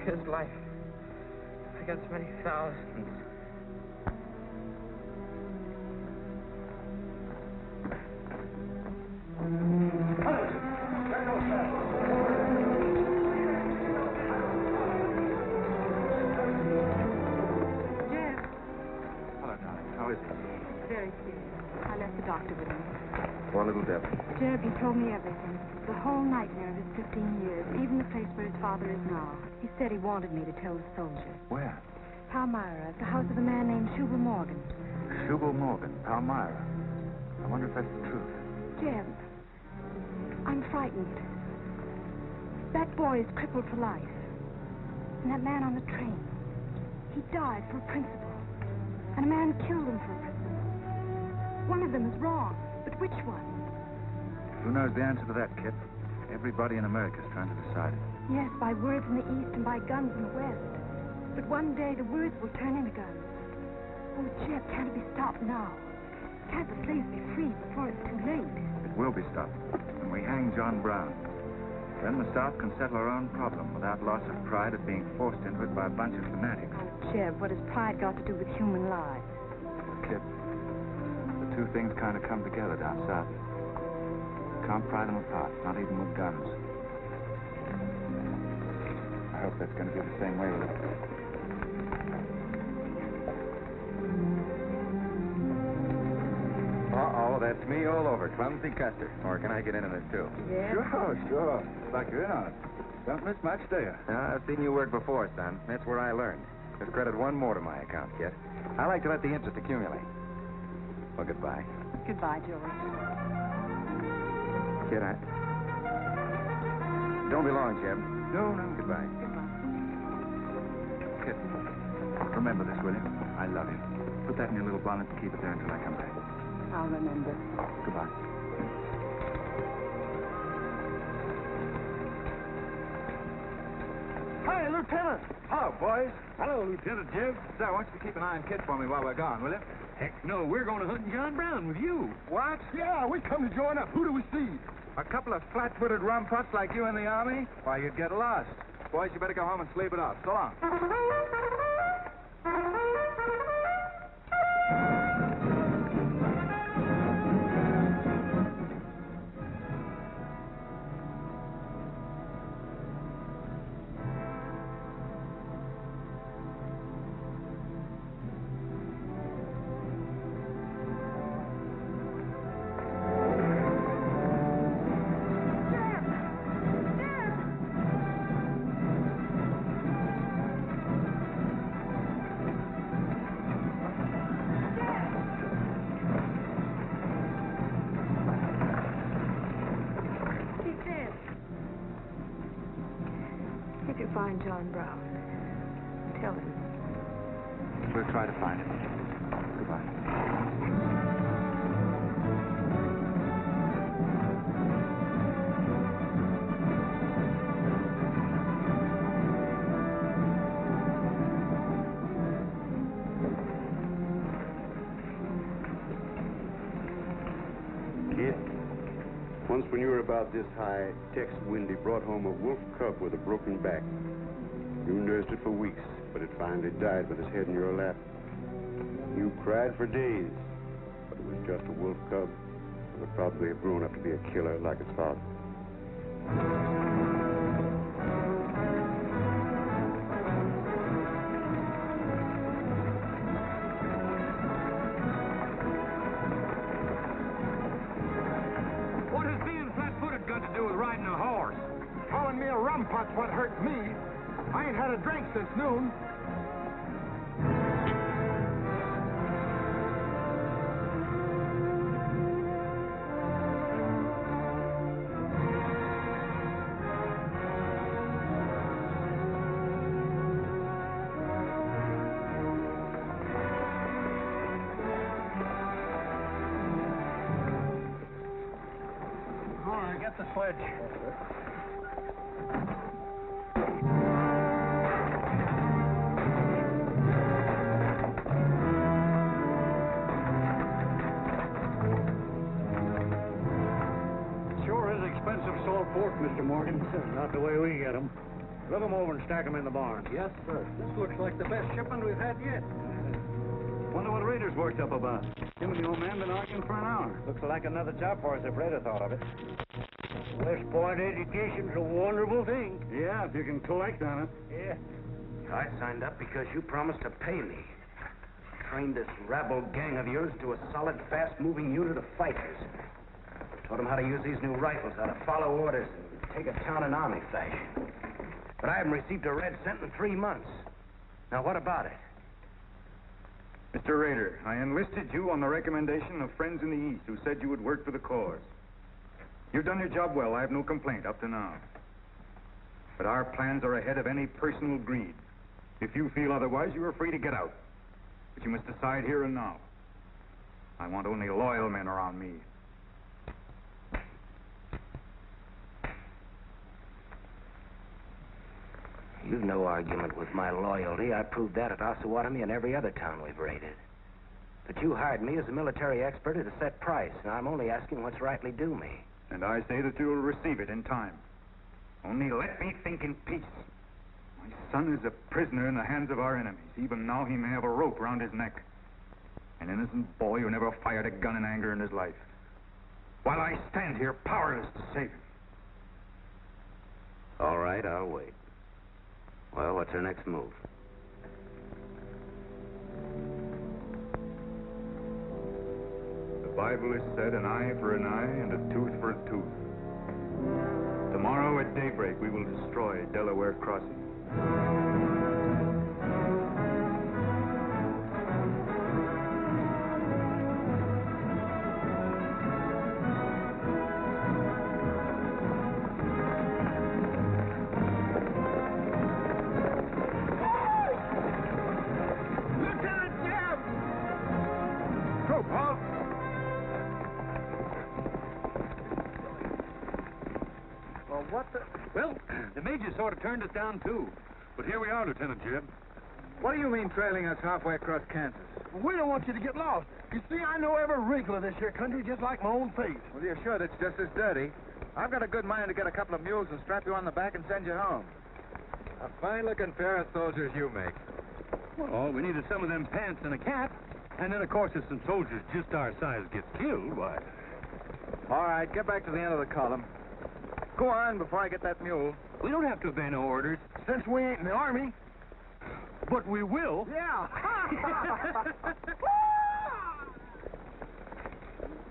His life against many thousands. Very serious. I left the doctor with him. Poor little devil. Jeb, he told me everything. The whole nightmare of his 15 years, even the place where his father is now. He said he wanted me to tell the soldiers. Where? Palmyra, at the house of a man named Jubal Morgan. Jubal Morgan, Palmyra. I wonder if that's the truth. Jeb, I'm frightened. That boy is crippled for life. And that man on the train, he died for a principle. And a man killed him for a principle. One of them is wrong, but which one? Who knows the answer to that, Kit? Everybody in America is trying to decide it. Yes, by words in the East and by guns in the West. But one day the words will turn into guns. Oh, Jeb, can't it be stopped now? Can't the slaves be free before it's too late? It will be stopped when we hang John Brown. Then the South can settle her own problem without loss of pride at being forced into it by a bunch of fanatics. Oh, Jeb, what has pride got to do with human lives? Kit, the two things kind of come together down south. Can't pry them apart, not even with guns. I hope that's going to be the same way with it. Uh-oh, that's me all over. Clumsy Custer. Or can I get into this, too? Yeah? Sure. Like you're in on it. Don't miss much, do you? I've seen you work before, son. That's where I learned. Just credit one more to my account, Kit. I like to let the interest accumulate. Well, goodbye. Goodbye, George. Kid, don't be long, Jeb. No, goodbye. Goodbye. Kid, remember this, will you? I love you. Put that in your little bonnet and keep it there until I come back. I'll remember. Goodbye. Hi, Lieutenant. Hello, boys. Hello, Lieutenant Jeb. So, I want you to keep an eye on Kit for me while we're gone, will you? Heck no, we're going to hunt John Brown with you. What? Yeah, we come to join up. Who do we see? A couple of flat-footed rumputs like you in the Army? Why, you'd get lost. Boys, you better go home and sleep it off. So long. If you find John Brown, tell him. We'll try to find him. Goodbye. Kid, once when you were about this high, Tex Windy brought home a wolf cub with a broken back. You nursed it for weeks, but it finally died with its head in your lap. You cried for days, but it was just a wolf cub. would probably have grown up to be a killer like its father. What has being flat-footed got to do with riding a horse? Calling me a rumput's what hurt me. I ain't had a drink since noon. All right, get the sledge. Sure is expensive salt pork, Mr. Morgan. Not the way we get them. Look them over and stack them in the barn. Yes, sir. This looks like the best shipment we've had yet. Wonder what Rader's worked up about. Him and the old man been arguing for an hour. Looks like another job for us if Rader thought of it. West Point education's a wonderful thing. Yeah, if you can collect on it. Yeah. I signed up because you promised to pay me. Trained this rabble gang of yours to a solid, fast-moving unit of fighters. Taught them how to use these new rifles, how to follow orders, and take a town in army fashion. But I haven't received a red cent in 3 months. Now, what about it? Mr. Rader, I enlisted you on the recommendation of friends in the East who said you would work for the cause. You've done your job well. I have no complaint up to now. But our plans are ahead of any personal greed. If you feel otherwise, you are free to get out. But you must decide here and now. I want only loyal men around me. You've no argument with my loyalty. I proved that at Osawatomie and every other town we've raided. But you hired me as a military expert at a set price, and I'm only asking what's rightly due me. And I say that you will receive it in time. Only let me think in peace. My son is a prisoner in the hands of our enemies. Even now he may have a rope round his neck. An innocent boy who never fired a gun in anger in his life. While I stand here powerless to save him. All right, I'll wait. Well, what's our next move? The Bible has said an eye for an eye and a tooth for a tooth. Tomorrow at daybreak, we will destroy Delaware Crossing. Well, the Major sort of turned us down, too. But here we are, Lieutenant Jeb. What do you mean trailing us halfway across Kansas? We don't want you to get lost. You see, I know every wrinkle of this here country just like my own face. Well, you're sure it's just as dirty? I've got a good mind to get a couple of mules and strap you on the back and send you home. A fine-looking pair of soldiers you make. Well, all we need is some of them pants and a cap. And then, of course, if some soldiers just our size gets killed, why... All right, get back to the end of the column. Go on before I get that mule. We don't have to obey no orders. Since we ain't in the Army. But we will. Yeah.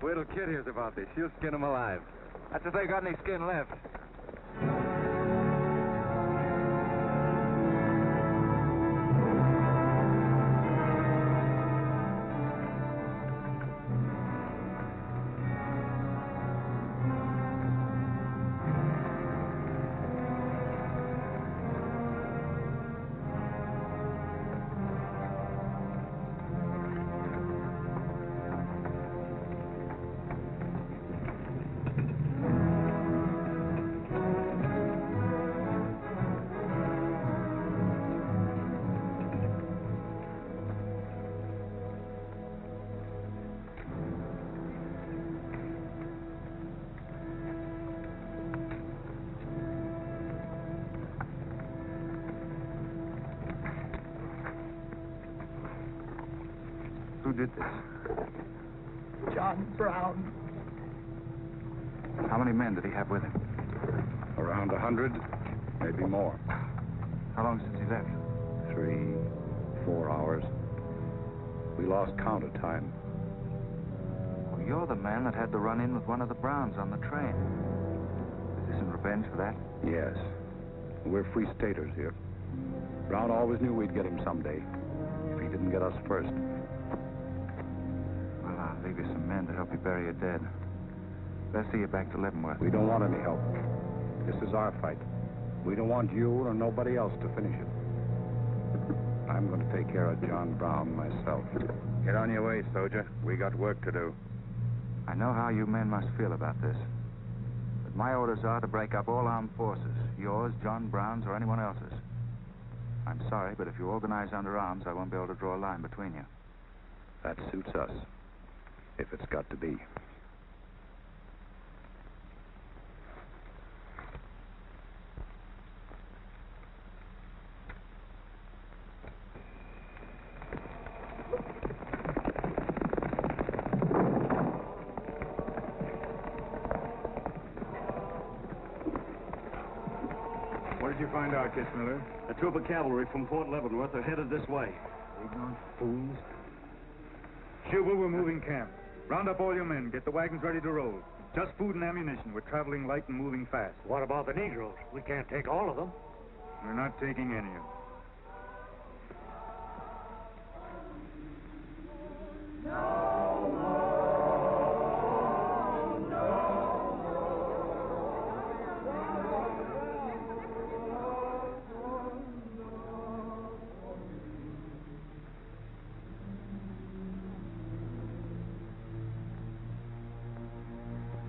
Wait till Kid hears about this. She'll skin him alive. That's if they got any skin left. Who did this? John Brown. How many men did he have with him? Around 100, maybe more. How long since he left? 3, 4 hours. We lost count of time. Well, you're the man that had the run-in with one of the Browns on the train. Is this in revenge for that? Yes. We're free staters here. Brown always knew we'd get him someday, if he didn't get us first. Well, I'll leave you some men to help you bury your dead. Let's see you back to Leavenworth. We don't want any help. This is our fight. We don't want you or nobody else to finish it. I'm going to take care of John Brown myself. Get on your way, soldier. We got work to do. I know how you men must feel about this. But my orders are to break up all armed forces. Yours, John Brown's, or anyone else's. I'm sorry, but if you organize under arms, I won't be able to draw a line between you. That suits us, if it's got to be. What did you find out, Kitzmiller? A troop of cavalry from Fort Leavenworth are headed this way. Ignorant fools. Jubal, we're moving camp. Round up all your men. Get the wagons ready to roll. Just food and ammunition. We're traveling light and moving fast. What about the Negroes? We can't take all of them. We're not taking any of them.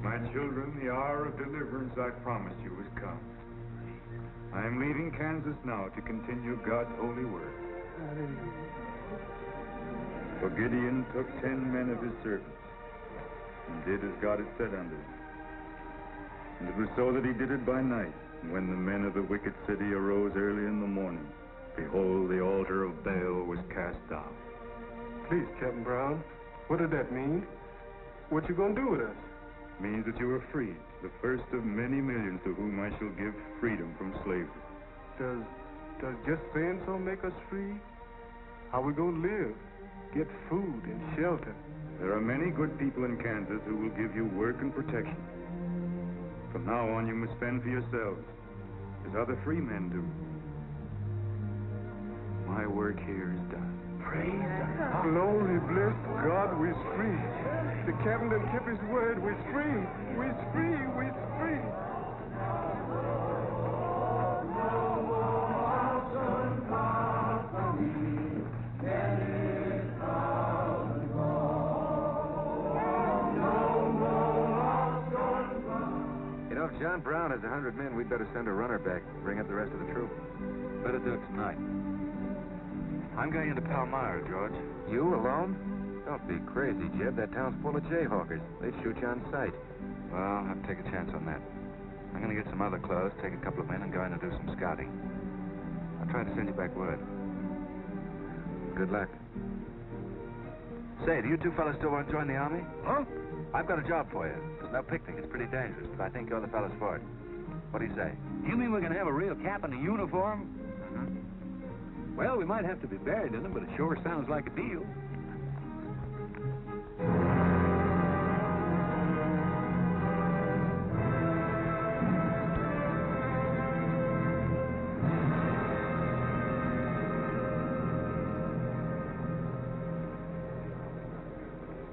My children, the hour of deliverance I promised you has come. I am leaving Kansas now to continue God's holy work. For Gideon took 10 men of his servants and did as God had said unto him. And it was so that he did it by night. And when the men of the wicked city arose early in the morning, behold, the altar of Baal was cast down. Please, Captain Brown, what did that mean? What you gonna do with us? Means that you are freed, the first of many millions to whom I shall give freedom from slavery. Does just saying so make us free? How we gonna live? Get food and shelter? There are many good people in Kansas who will give you work and protection. From now on, you must fend for yourselves, as other free men do. My work here is done. Praise God. Glory, bless God, we're free. The captain done kept his word. We're free. We're free. We're free. You know, if John Brown has 100 men, we'd better send a runner back and bring up the rest of the troop. Better do it tonight. I'm going into Palmyra, George. You alone? Don't be crazy, Jeb. That town's full of jayhawkers. They'd shoot you on sight. Well, I'll have to take a chance on that. I'm going to get some other clothes, take a couple of men, and go in and do some scouting. I'll try to send you back word. Good luck. Say, do you two fellas still want to join the Army? Huh? I've got a job for you. There's no picnic. It's pretty dangerous, but I think you're the fellas for it. What do you say? You mean we're going to have a real cap and a uniform? Mm-hmm. Well, we might have to be buried in them, but it sure sounds like a deal.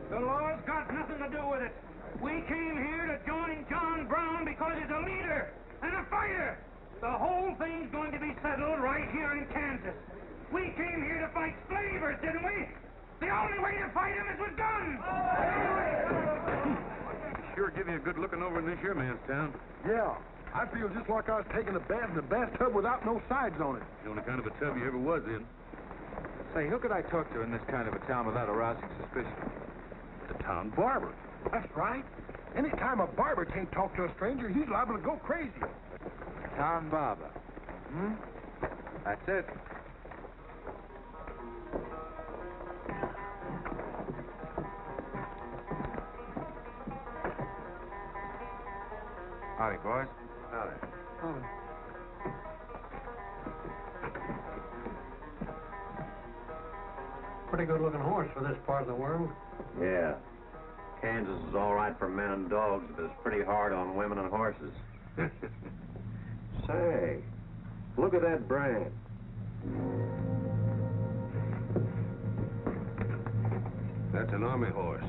The law's got nothing to do with it. We came here to join John Brown because he's a leader and a fighter. The whole thing's going to be settled right here in Kansas. We came here to fight slavers, didn't we? The only way to fight them is with guns. Sure give you a good looking over in this here man's town. Yeah, I feel just like I was taking a bath in a bathtub without no sides on it. The only kind of a tub you ever was in. Say, who could I talk to in this kind of a town without arousing suspicion? The town barber. That's right. Anytime a barber can't talk to a stranger, he's liable to go crazy. Town barber. Hmm? That's it. Howdy, boys. Howdy. Pretty good-looking horse for this part of the world. Yeah. Kansas is all right for men and dogs, but it's pretty hard on women and horses. Say, look at that brand. That's an army horse.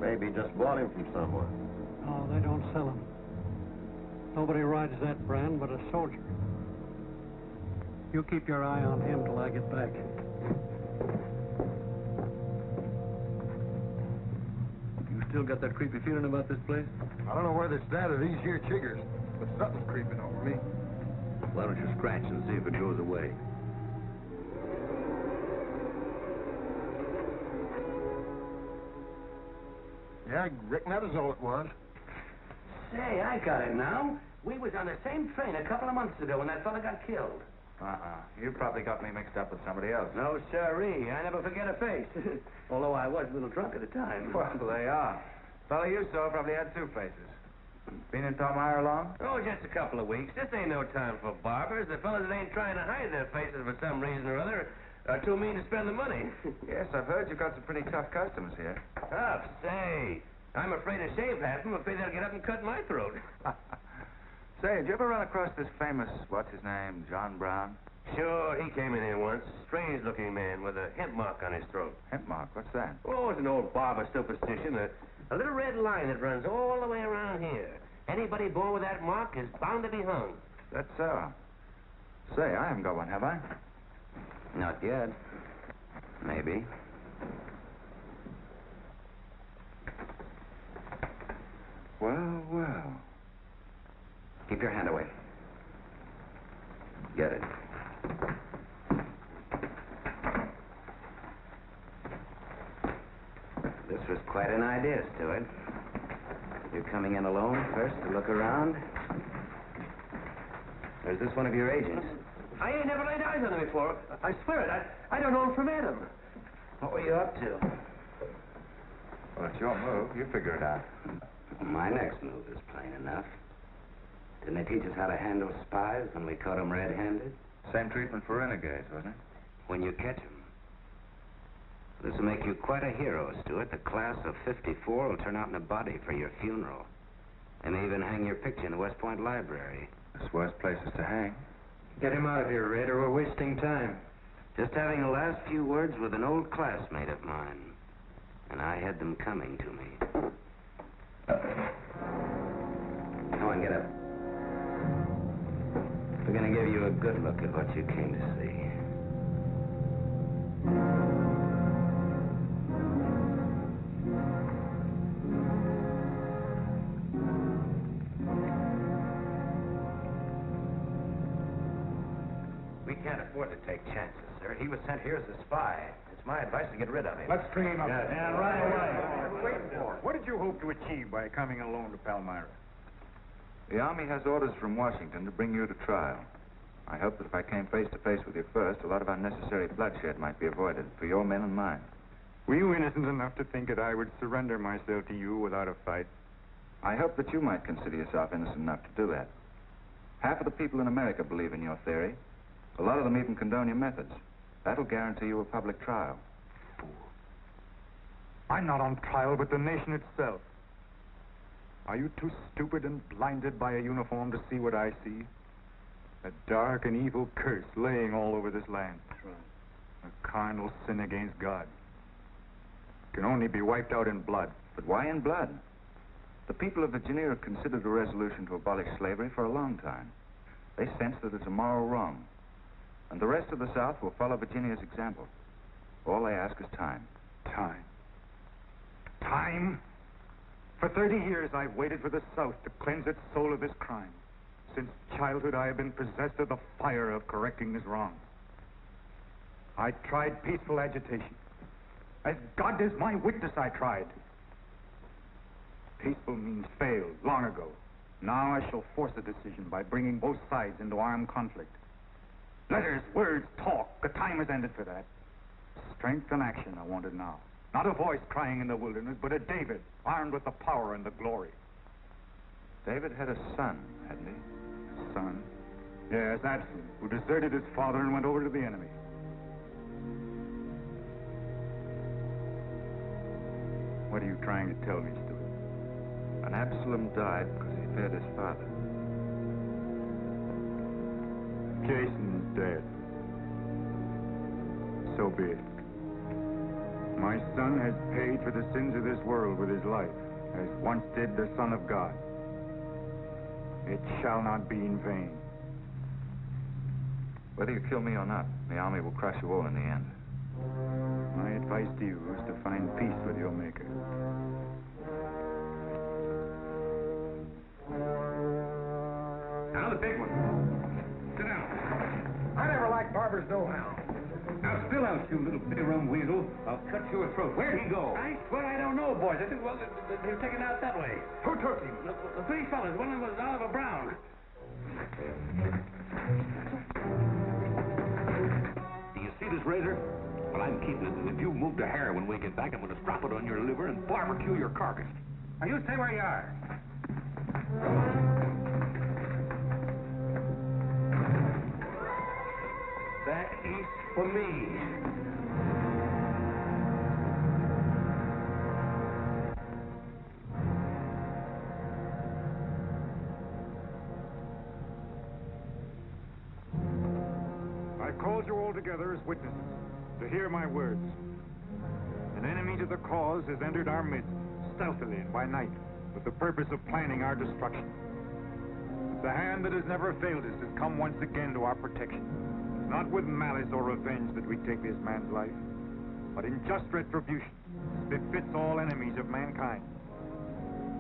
Maybe just bought him from someone. Oh, they don't sell them. Nobody rides that brand but a soldier. You keep your eye on him till I get back. You still got that creepy feeling about this place? I don't know whether it's that or these here chiggers, but something's creeping over me. Why don't you scratch and see if it goes away? Yeah, I reckon that was all it was. Say, I got it now. We was on the same train a couple of months ago when that fella got killed. You probably got me mixed up with somebody else. No, sirree. I never forget a face. Although I was a little drunk at the time. Well, they are. Fellow you saw probably had two faces. Been in Palmyra long? Oh, just a couple of weeks. This ain't no time for barbers. The fellas that ain't trying to hide their faces for some reason or other are too mean to spend the money. Yes, I've heard you've got some pretty tough customers here. Tough? Say, I'm afraid to shave half of them. I'm afraid they'll get up and cut my throat. Say, did you ever run across this famous, what's his name, John Brown? Sure, he came in here once. Strange-looking man with a hemp mark on his throat. Hemp mark? What's that? Oh, it's an old barber superstition. A little red line that runs all the way around here. Anybody born with that mark is bound to be hung. That's so. Say, I haven't got one, have I? Not yet. Maybe. Well, well. Keep your hand away. Get it. This was quite an idea, Stuart. You're coming in alone first to look around? Or is this one of your agents? I ain't never laid eyes on him before. I swear it. I don't know him from Adam. What were you up to? Well, it's your move. You figure it out. My next move is plain enough. Didn't they teach us how to handle spies when we caught them red-handed? Same treatment for renegades, wasn't it? When you catch them. This will make you quite a hero, Stuart. The class of '54 will turn out in a body for your funeral. They may even hang your picture in the West Point Library. There's worse places to hang. Get him out of here, Red, or we're wasting time. Just having the last few words with an old classmate of mine. And I had them coming to me. Come on, get up. We're going to give you a good look at what you came to see. We can't afford to take chances, sir. He was sent here as a spy. It's my advice to get rid of him. Let's stream up. Yeah, right away. What did you hope to achieve by coming alone to Palmyra? The Army has orders from Washington to bring you to trial. I hope that if I came face to face with you first, a lot of unnecessary bloodshed might be avoided for your men and mine. Were you innocent enough to think that I would surrender myself to you without a fight? I hope that you might consider yourself innocent enough to do that. Half of the people in America believe in your theory. A lot of them even condone your methods. That'll guarantee you a public trial. Fool. I'm not on trial, but the nation itself. Are you too stupid and blinded by a uniform to see what I see? A dark and evil curse laying all over this land. A carnal sin against God. Can only be wiped out in blood. But why in blood? The people of Virginia have considered a resolution to abolish slavery for a long time. They sense that it's a moral wrong. And the rest of the South will follow Virginia's example. All they ask is time. Time. Time? For 30 years, I've waited for the South to cleanse its soul of this crime. Since childhood, I have been possessed of the fire of correcting this wrong. I tried peaceful agitation. As God is my witness, I tried. Peaceful means failed long ago. Now I shall force a decision by bringing both sides into armed conflict. Letters, words, talk. The time has ended for that. Strength and action are wanted now. Not a voice crying in the wilderness, but a David, armed with the power and the glory. David had a son, hadn't he? Son? Yes, Absalom, who deserted his father and went over to the enemy. What are you trying to tell me, Stuart? And Absalom died because he feared his father. Jason's dead. So be it. My son has paid for the sins of this world with his life, as once did the Son of God. It shall not be in vain. Whether you kill me or not, the army will crush you all in the end. My advice to you is to find peace with your Maker. Now the big one. Sit down. I never liked Barber's know-how. Now spill out, you little bit-rum weasel. I'll cut your throat. Where'd he go? I swear I don't know, boys. I think, well, they were taken out that way. Who took him? The three fellas. One of them was Oliver Brown. Do you see this razor? Well, I'm keeping it, and if you move a hair when we get back, I'm going to strap it on your liver and barbecue your carcass. Now, you stay where you are. That is for me. I called you all together as witnesses to hear my words. An enemy to the cause has entered our midst, stealthily and by night, with the purpose of planning our destruction. But the hand that has never failed us has come once again to our protection. Not with malice or revenge that we take this man's life, but in just retribution, as befits all enemies of mankind,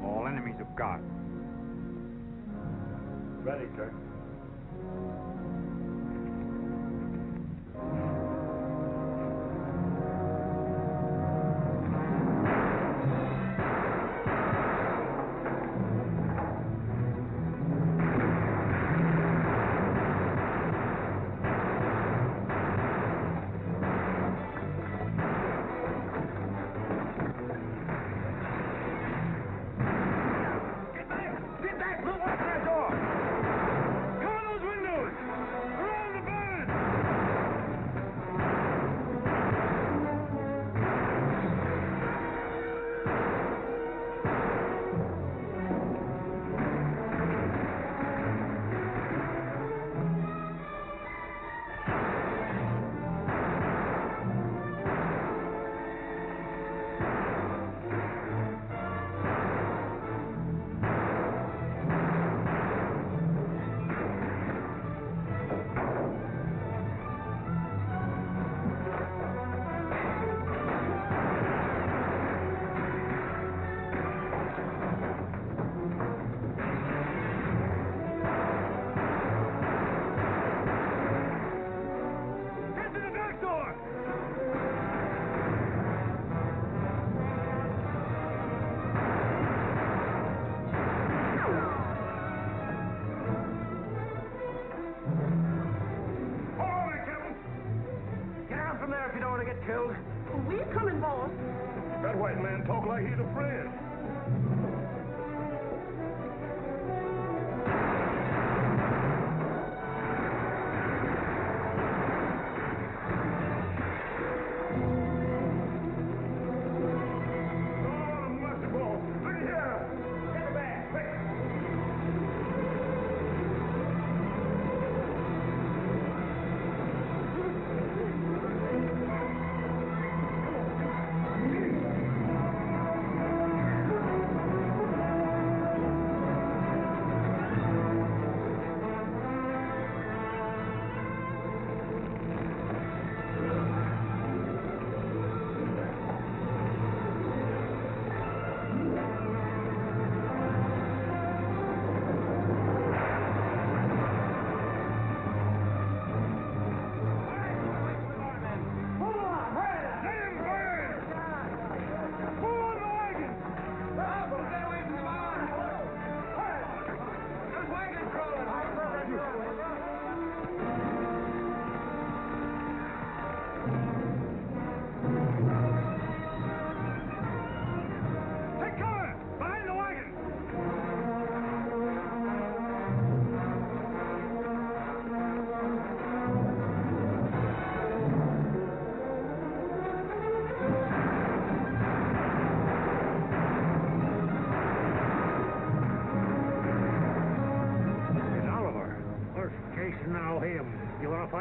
all enemies of God. Ready, sir. We're coming, boss. That white man talk like he's a friend.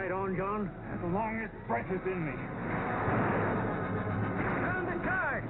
right on, John. As long as breath is in me. Sound the charge!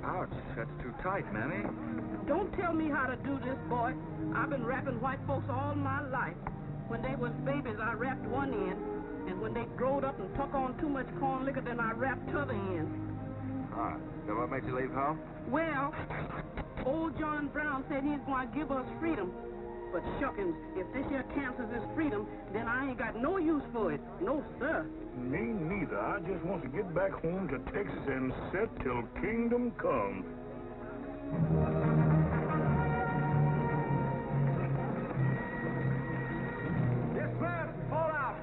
Ouch, that's too tight, Mammy. Don't tell me how to do this, boy. I've been wrapping white folks all my life. When they was babies, I wrapped one end. And when they growed up and took on too much corn liquor, then I wrapped t'other end. Ah, so what made you leave home? Well, old John Brown said he's going to give us freedom. But shuckins, if this here Kansas is freedom, then I ain't got no use for it. No, sir. Me neither. I just want to get back home to Texas and set till kingdom come. Dismiss! Fall out!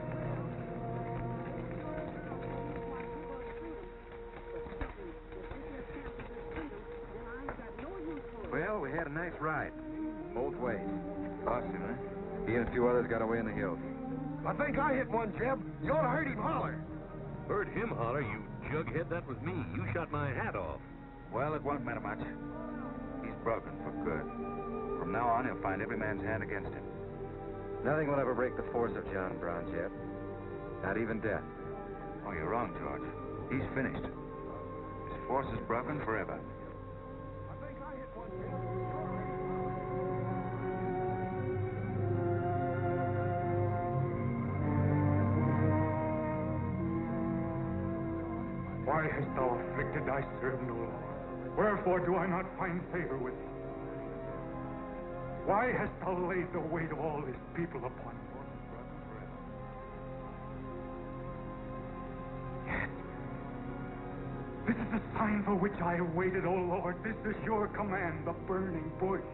Well, we had a nice ride. Both ways. Lost him, huh? He and a few others got away in the hills. I think I hit one, Jeb. You ought to heard him holler. Heard him holler, you jughead. That was me. You shot my hat off. Well, it won't matter much. He's broken for good. From now on, he'll find every man's hand against him. Nothing will ever break the force of John Brown, Jeb. Not even death. Oh, you're wrong, George. He's finished. His force is broken forever. Why hast thou afflicted thy servant, O Lord? Wherefore do I not find favor with thee? Why hast thou laid the weight of all this people upon me? Yes. This is the sign for which I have waited, O Lord. This is your command, the burning bush.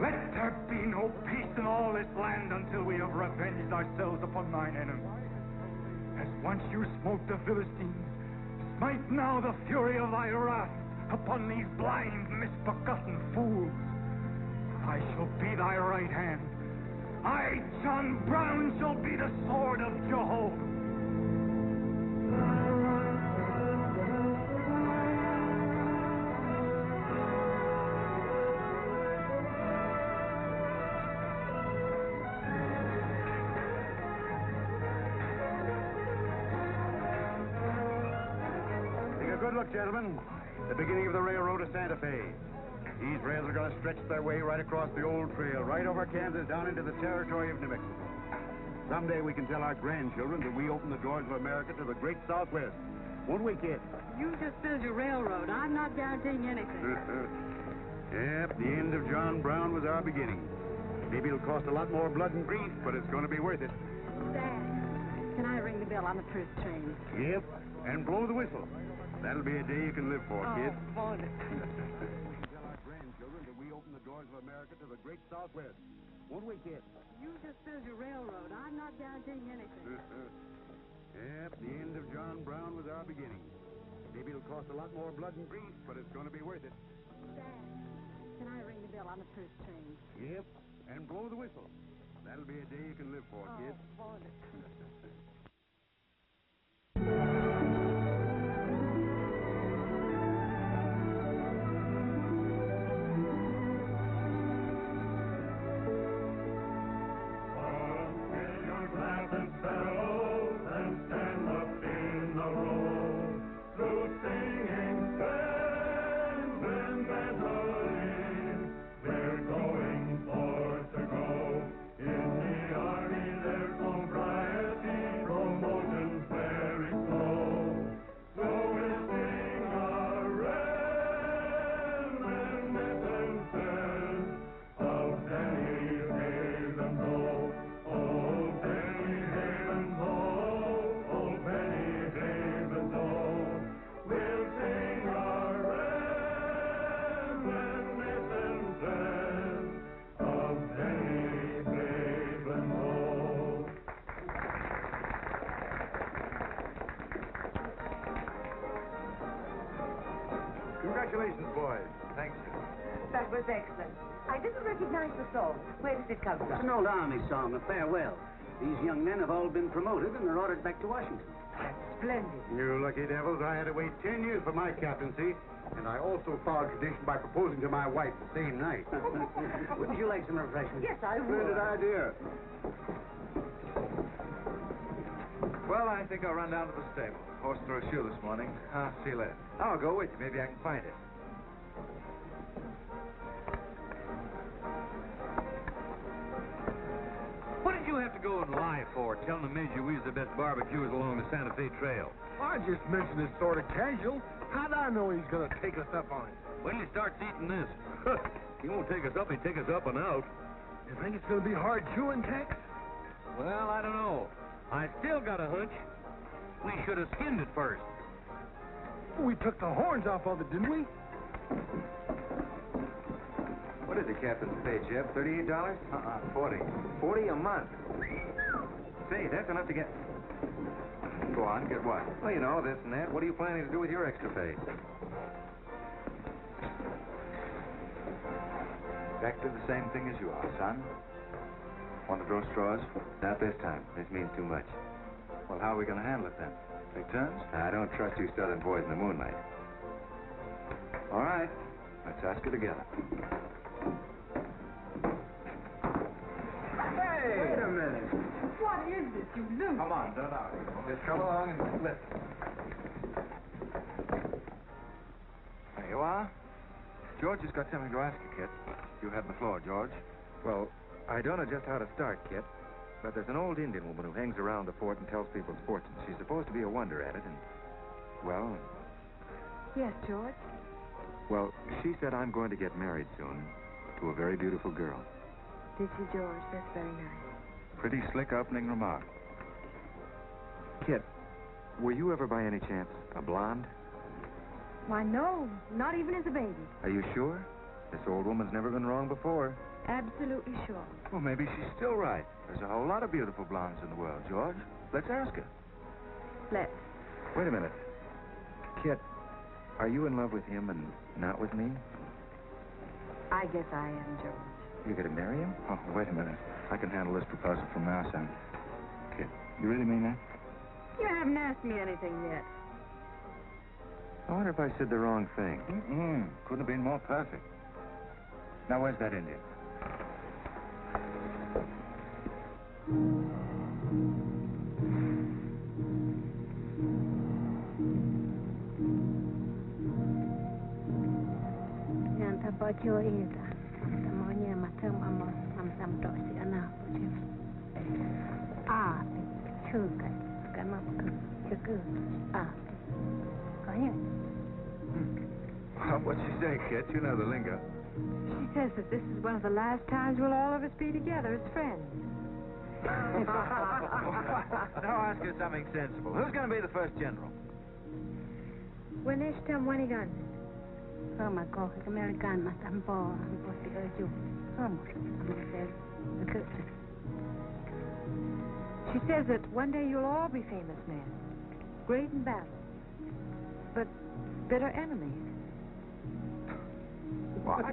Let there be no peace in all this land until we have revenged ourselves upon thine enemies. As once you smote the Philistines, smite now the fury of thy wrath upon these blind, misbegotten fools. I shall be thy right hand. I, John Brown, shall be the sword of Jehovah. Good look, gentlemen. The beginning of the railroad to Santa Fe. These rails are going to stretch their way right across the old trail, right over Kansas, down into the territory of New Mexico. Someday we can tell our grandchildren that we opened the doors of America to the great Southwest. Won't we, kid? You just build your railroad. I'm not guaranteeing anything. Yep, the end of John Brown was our beginning. Maybe it'll cost a lot more blood and grief, but it's going to be worth it. Dad, can I ring the bell on the first train? Yep, and blow the whistle. That'll be a day you can live for, kid. Won't it? Tell our grandchildren that we opened the doors of America to the great Southwest. Won't we, kid? You just build your railroad. I'm not guaranteeing anything. Yep, the end of John Brown was our beginning. Maybe it'll cost a lot more blood and grief, but it's going to be worth it. Dad, can I ring the bell on the first train? Yep, and blow the whistle. That'll be a day you can live for, kid. Won't it? Fill your glass and settle, and stand up in the Congratulations, boys. Thanks. That was excellent. I didn't recognize the song. Where does it come from? It's an old army song, a farewell. These young men have all been promoted and are ordered back to Washington. That's splendid. You lucky devils, I had to wait 10 years for my captaincy, and I also followed tradition by proposing to my wife the same night. Wouldn't you like some refreshment? Yes, I would. Splendid idea. Well, I think I'll run down to the stable. Horse threw a shoe this morning. I'll see you later. I'll go with you. Maybe I can find it. What did you have to go and lie for, telling the Major we was the best barbecuers along the Santa Fe Trail? I just mentioned it sort of casual. How'd I know he's going to take us up on it? When he starts eating this, he won't take us up, he'll take us up and out. You think it's going to be hard chewing, Tex? Well, I don't know. I still got a hunch. We should have skinned it first. We took the horns off of it, didn't we? What is the captain's pay, Jeb? $38? 40. 40 a month. Say, that's enough to get... Go on, get what? Well, you know, this and that. What are you planning to do with your extra pay? Back to the same thing as you are, son. Want to throw straws? Not this time. This means too much. Well, how are we going to handle it then? Take turns? I don't trust you southern boys in the moonlight. All right. Let's ask it together. Hey! Wait a minute. What is this, you loose? Come on, don't argue. Just come along and listen. There you are. George has got something to ask you, Kit. You have the floor, George. Well, I don't know just how to start, Kit, but there's an old Indian woman who hangs around the fort and tells people's fortunes. She's supposed to be a wonder at it, and, well... Yes, George? Well, she said I'm going to get married soon to a very beautiful girl. Did she, George? That's very nice. Pretty slick opening remark. Kit, were you ever by any chance a blonde? Why, no. Not even as a baby. Are you sure? This old woman's never been wrong before. Absolutely sure. Well, maybe she's still right. There's a whole lot of beautiful blondes in the world, George. Let's ask her. Let's. Wait a minute. Kit, are you in love with him and not with me? I guess I am, George. You going to marry him? Oh, wait a minute. I can handle this proposal from now, son. Kit, you really mean that? You haven't asked me anything yet. I wonder if I said the wrong thing. Couldn't have been more perfect. Now, where's that Indian? Nyanta bajo ida. Semuanya macam am dosi anak bajo. Chukai. Kamu cukup. Kaya. What'd she say, Kit? You know the lingo. She says that this is one of the last times we'll all of us be together as friends. Now ask her something sensible. Who's going to be the first general? When is time when he done? Sama ko American mas ampo si ojo. She says that one day you'll all be famous men, great in battle, but bitter enemies. What?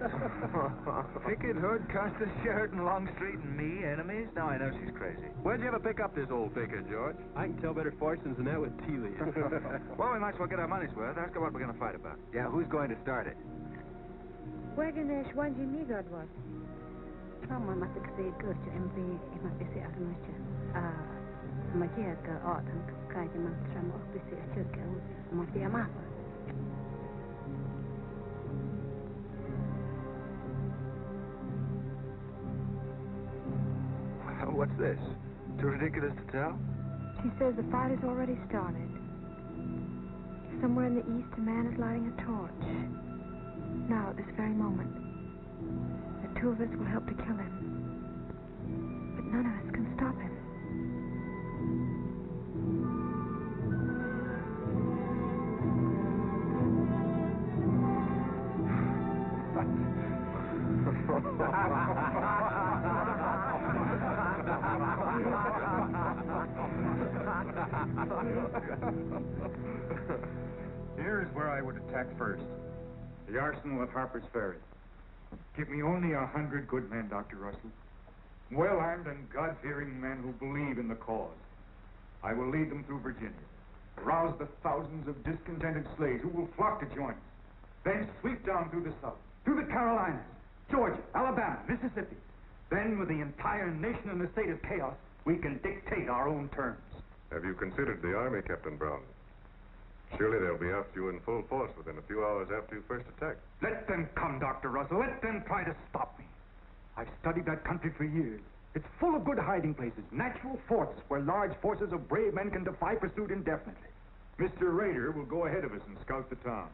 Pickett, Hood, Custer, Sheridan, Longstreet, and me, enemies? Now I know she's crazy. Where'd you ever pick up this old Pickett, George? I can tell better fortunes than that with tea leaves. Well, we might as well get our money's worth. Ask her what we're going to fight about. Yeah, who's going to start it? Waganesh wanji mi godwat. Sama masih kasi kerja MB bisi agnucha. Magia ke orang kaya macam bisi kerja masih amat. What's this? Too ridiculous to tell? She says the fight has already started. Somewhere in the east, a man is lighting a torch. Now, at this very moment, the two of us will help to kill him. But none of us can stop him. Here's where I would attack first. The arsenal at Harper's Ferry. Give me only 100 good men, Dr. Russell. Well-armed and God-fearing men who believe in the cause. I will lead them through Virginia. Rouse the thousands of discontented slaves who will flock to join us. Then sweep down through the South, through the Carolinas, Georgia, Alabama, Mississippi. Then, with the entire nation in a state of chaos, we can dictate our own terms. Have you considered the Army, Captain Brown? Surely they'll be after you in full force within a few hours after you first attack. Let them come, Dr. Russell. Let them try to stop me. I've studied that country for years. It's full of good hiding places, natural forts where large forces of brave men can defy pursuit indefinitely. Mr. Rader will go ahead of us and scout the town.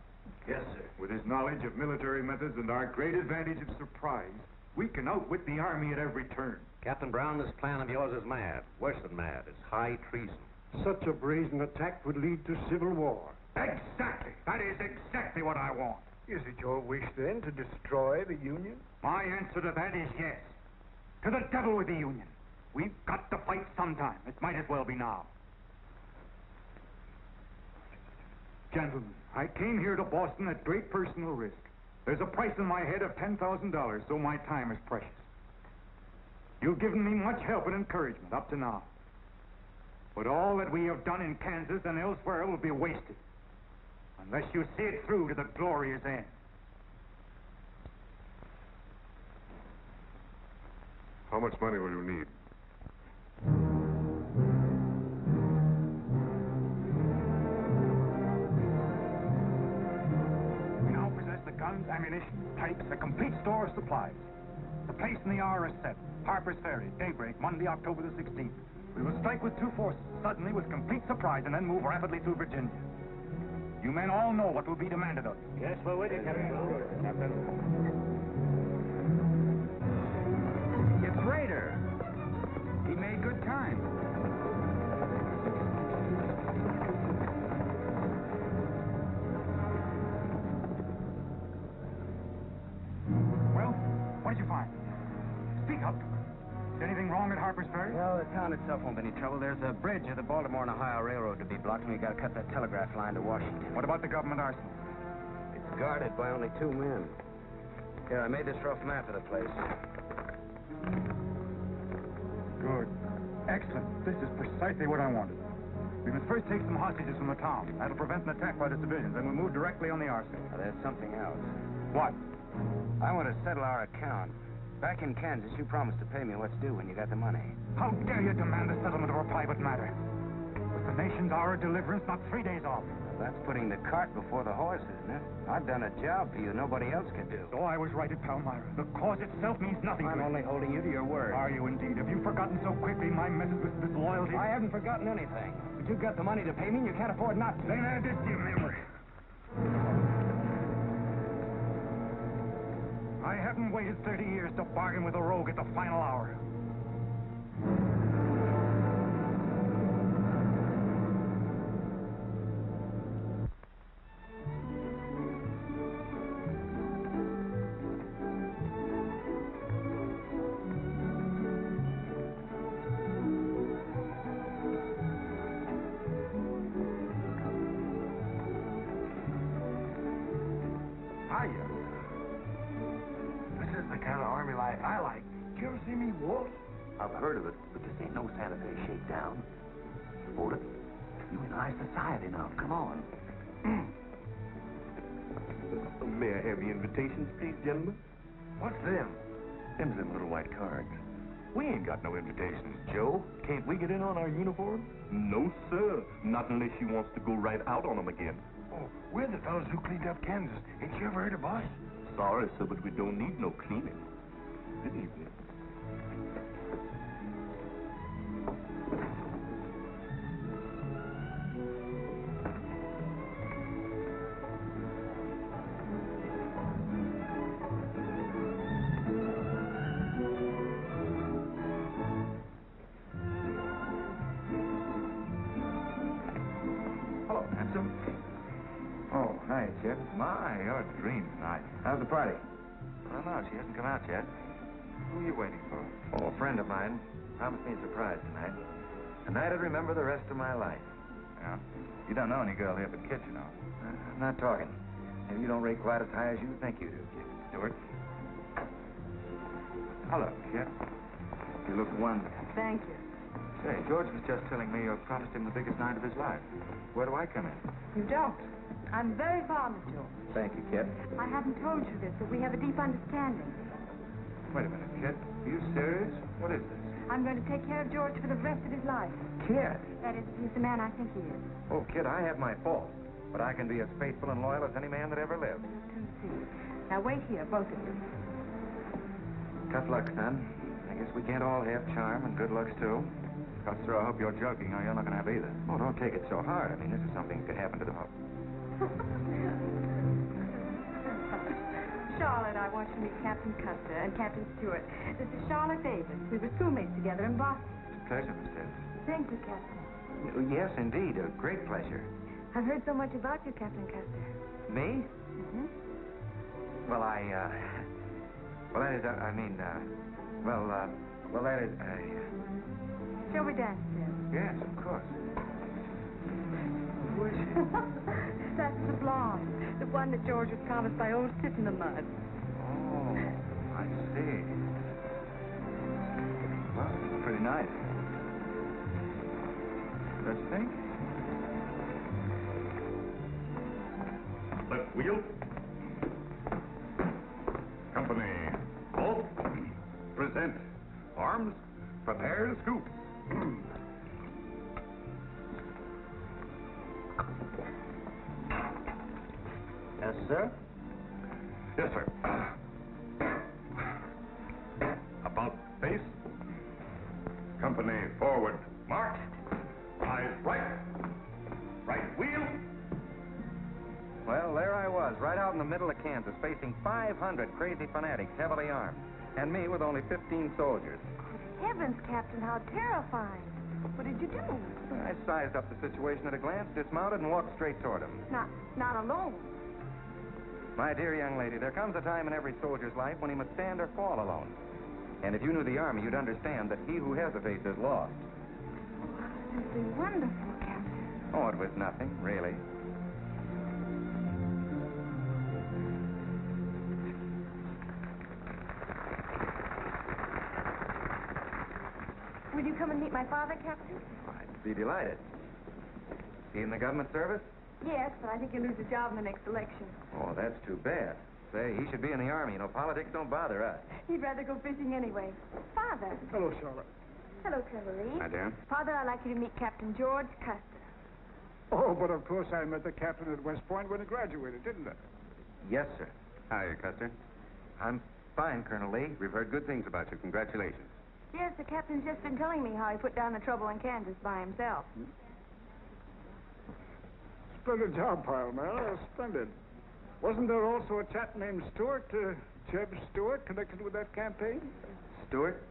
Yes, sir. With his knowledge of military methods and our great advantage of surprise, we can outwit the Army at every turn. Captain Brown, this plan of yours is mad. Worse than mad. It's high treason. Such a brazen attack would lead to civil war. Exactly. That is exactly what I want. Is it your wish, then, to destroy the Union? My answer to that is yes. To the devil with the Union. We've got to fight sometime. It might as well be now. Gentlemen, I came here to Boston at great personal risk. There's a price in my head of $10,000, so my time is precious. You've given me much help and encouragement up to now. But all that we have done in Kansas and elsewhere will be wasted unless you see it through to the glorious end. How much money will you need? We now possess the guns, ammunition, tanks, a complete store of supplies. The place and the hour is set. Harper's Ferry, daybreak, Monday, October the 16th. We will strike with 2 forces, suddenly with complete surprise, and then move rapidly through Virginia. You men all know what will be demanded of you. Yes, we're waiting, Captain. It's Rader. He made good time. Well, what did you find? Speak up. Is anything wrong at Harper's Ferry? Well, the town itself won't be any trouble. There's a bridge of the Baltimore and Ohio Railroad to be blocked, and we've got to cut that telegraph line to Washington. What about the government arsenal? It's guarded by only 2 men. Here, I made this rough map of the place. Good. Excellent. This is precisely what I wanted. We must first take some hostages from the town. That'll prevent an attack by the civilians, and we'll move directly on the arsenal. Now, there's something else. What? I want to settle our account. Back in Kansas, you promised to pay me what's due when you got the money. How dare you demand the settlement of a private matter? With the nation's hour of deliverance not 3 days off. Well, that's putting the cart before the horse, isn't it? I've done a job for you nobody else could do. So I was right at Palmyra. The cause itself means nothing to I'm me. only holding you to your word. Are you indeed? Have you forgotten so quickly my methods with disloyalty? I haven't forgotten anything. But you've got the money to pay me, and you can't afford not to. Then add this to your memory. I haven't waited 30 years to bargain with a rogue at the final hour. Hiya. This is the kind of army life I like. Did you ever see me walk? I've heard of it, but this ain't no Santa Fe shakedown. Hold it. You in high society now. Come on. May I have the invitations, please, gentlemen? What's them? Them's them little white cards. We ain't got no invitations, Joe. Can't we get in on our uniforms? No, sir. Not unless you wants to go right out on them again. Oh, we're the fellows who cleaned up Kansas. Ain't you ever heard of us? Sorry, sir, but we don't need no cleaning. Good evening. Hello, handsome. Oh, hi, Chip. My, you're dreaming tonight. How's the party? I don't know. She hasn't come out yet. Who are you waiting for? Oh, a friend of mine. Promised me a surprise tonight. A night I'd remember the rest of my life. Yeah? You don't know any girl here but Kit, you know. I'm not talking. Maybe you don't rate quite as high as you think you do, Kid Stewart. Hello, Kid. You look wonderful. Thank you. Say, George was just telling me you promised him the biggest night of his life. Where do I come in? You don't. I'm very fond of George. Thank you, Kid. I haven't told you this, but we have a deep understanding. Wait a minute, Kid. Are you serious? What is this? I'm going to take care of George for the rest of his life. Kid. That is, if he's the man I think he is. Oh, Kid, I have my faults. But I can be as faithful and loyal as any man that ever lived. Concede. Now wait here, both of you. Tough luck, son. I guess we can't all have charm and good looks, too. Custer, I hope you're joking, or you're not going to have either. Oh, don't take it so hard. I mean, this is something that could happen to the hope. Charlotte, I want you to meet Captain Custer and Captain Stewart. This is Charlotte Davis. We were schoolmates together in Boston. It's a pleasure, Miss Davis. Thank you, Captain. Yes, indeed. A great pleasure. I've heard so much about you, Captain Custer. Me? Mm-hmm. Well, well, that is, well, that is, Shall we dance, Jim? Yes, of course. Who is she? That's the blonde. The one that George was promised by old Tit in the Mud. Oh, I see. Well, pretty nice. Let's think. Left wheel. Company. Halt. Present. Arms. Prepare to scoop. Yes, sir? Yes, sir. About face. Company forward. March. Eyes right. Right wheel. Well, there I was, right out in the middle of Kansas, facing 500 crazy fanatics, heavily armed. And me with only 15 soldiers. Heavens, Captain, how terrifying. What did you do? I sized up the situation at a glance, dismounted, and walked straight toward them. Not alone. My dear young lady, there comes a time in every soldier's life when he must stand or fall alone. And if you knew the Army, you'd understand that he who has a face is lost. Simply wonderful, Captain. Oh, it was nothing, really. Will you come and meet my father, Captain? I'd be delighted. He in the government service? Yes, but I think he'll lose his job in the next election. Oh, that's too bad. Say, he should be in the Army. You know, politics don't bother us. He'd rather go fishing anyway. Father. Hello, Charlotte. Hello, Colonel Lee. Hi, dear. Father, I'd like you to meet Captain George Custer. Oh, but of course I met the captain at West Point when he graduated, didn't I? Yes, sir. Hi, Custer. I'm fine, Colonel Lee. We've heard good things about you. Congratulations. Yes, the captain's just been telling me how he put down the trouble in Kansas by himself. Splendid job, pile, man. Splendid. Wasn't there also a chap named Stewart, Jeb Stewart, connected with that campaign? Stewart?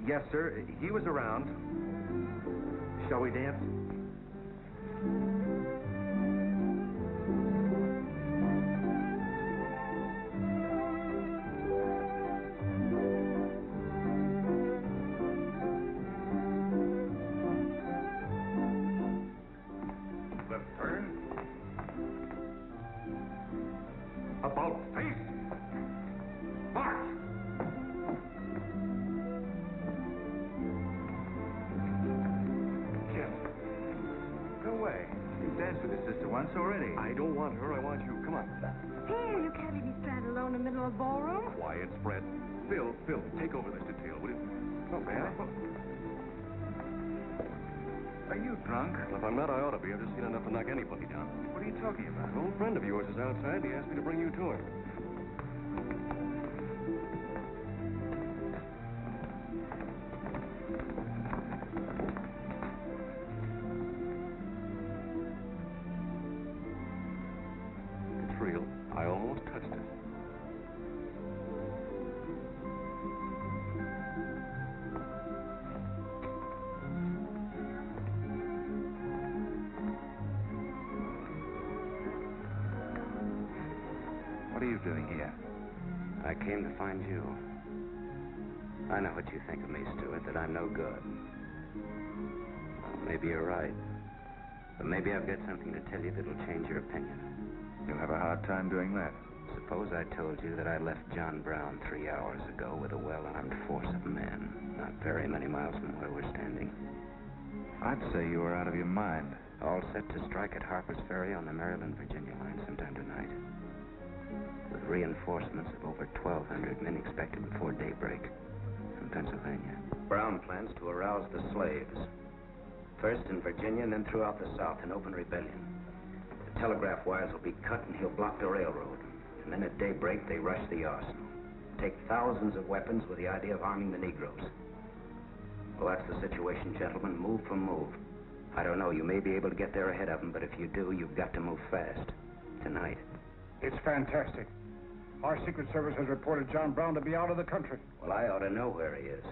Yes, sir. He was around. Shall we dance? Left turn. About face. March. Jim. Go away. You've danced with your sister once already. I don't want her. I want you. Come on. Here, you can't be stranded alone in the middle of the ballroom. Quiet, spread. Phil, take over this detail, will you? Oh, may I? Are you drunk? If I'm not, I ought to be. I've just seen enough to knock anybody down. What are you talking about? An old friend of yours is outside. He asked me to bring you to him. It's real. I almost touched it. What are you doing here? I came to find you. I know what you think of me, Stewart, that I'm no good. Well, maybe you're right. But maybe I've got something to tell you that'll change your opinion. You'll have a hard time doing that. Suppose I told you that I left John Brown 3 hours ago with a well-armed force of men, not very many miles from where we're standing. I'd say you were out of your mind. All set to strike at Harper's Ferry on the Maryland-Virginia line sometime tonight. With reinforcements of over 1,200 men expected before daybreak from Pennsylvania. Brown plans to arouse the slaves. First in Virginia and then throughout the South in open rebellion. The telegraph wires will be cut and he'll block the railroad. And then at daybreak, they rush the arsenal. Take thousands of weapons with the idea of arming the Negroes. Well, that's the situation, gentlemen. Move for move. I don't know, you may be able to get there ahead of them, but if you do, you've got to move fast. Tonight. It's fantastic. Our Secret Service has reported John Brown to be out of the country. Well, I ought to know where he is.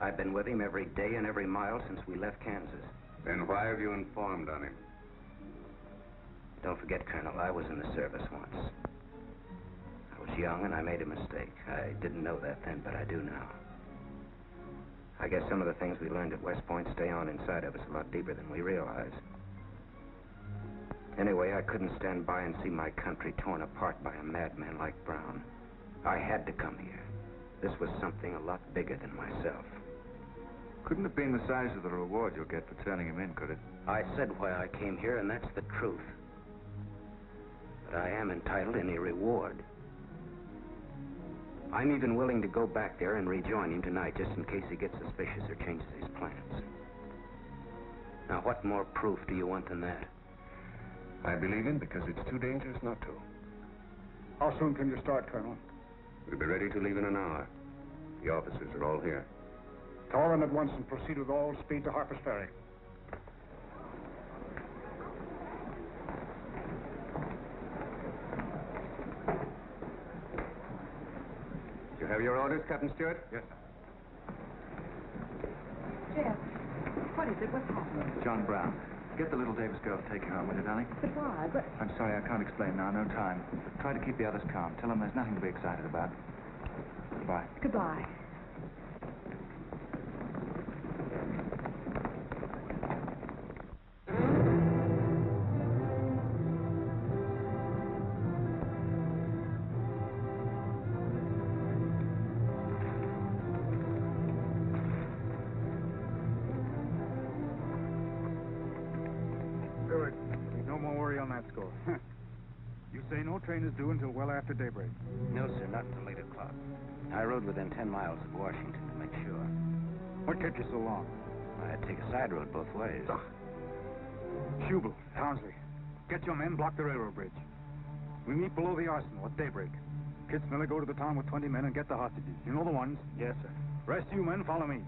I've been with him every day and every mile since we left Kansas. Then why have you informed on him? Don't forget, Colonel, I was in the service once. I was young and I made a mistake. I didn't know that then, but I do now. I guess some of the things we learned at West Point stay on inside of us a lot deeper than we realize. Anyway, I couldn't stand by and see my country torn apart by a madman like Brown. I had to come here. This was something a lot bigger than myself. Couldn't have been the size of the reward you'll get for turning him in, could it? I said why I came here, and that's the truth. But I am entitled to any reward. I'm even willing to go back there and rejoin him tonight, just in case he gets suspicious or changes his plans. Now, what more proof do you want than that? I believe him because it's too dangerous not to. How soon can you start, Colonel? We'll be ready to leave in an hour. The officers are all here. Call them at once and proceed with all speed to Harper's Ferry. You have your orders, Captain Stewart? Yes, sir. Jeff, what is it? What's happening? John Brown. Get the little Davis girl to take you home, will you, darling? But why? But... I'm sorry, I can't explain now. No time. Try to keep the others calm. Tell them there's nothing to be excited about. Goodbye. Goodbye. You say no train is due until well after daybreak? No, sir, not until 8 o'clock. I rode within 10 miles of Washington to make sure. What kept you so long? I had to take a side road both ways. Schubel, Townsley, get your men, block the railroad bridge. We meet below the arsenal at daybreak. Kitzmiller, go to the town with 20 men and get the hostages. You know the ones? Yes, sir. Rest you men, follow me.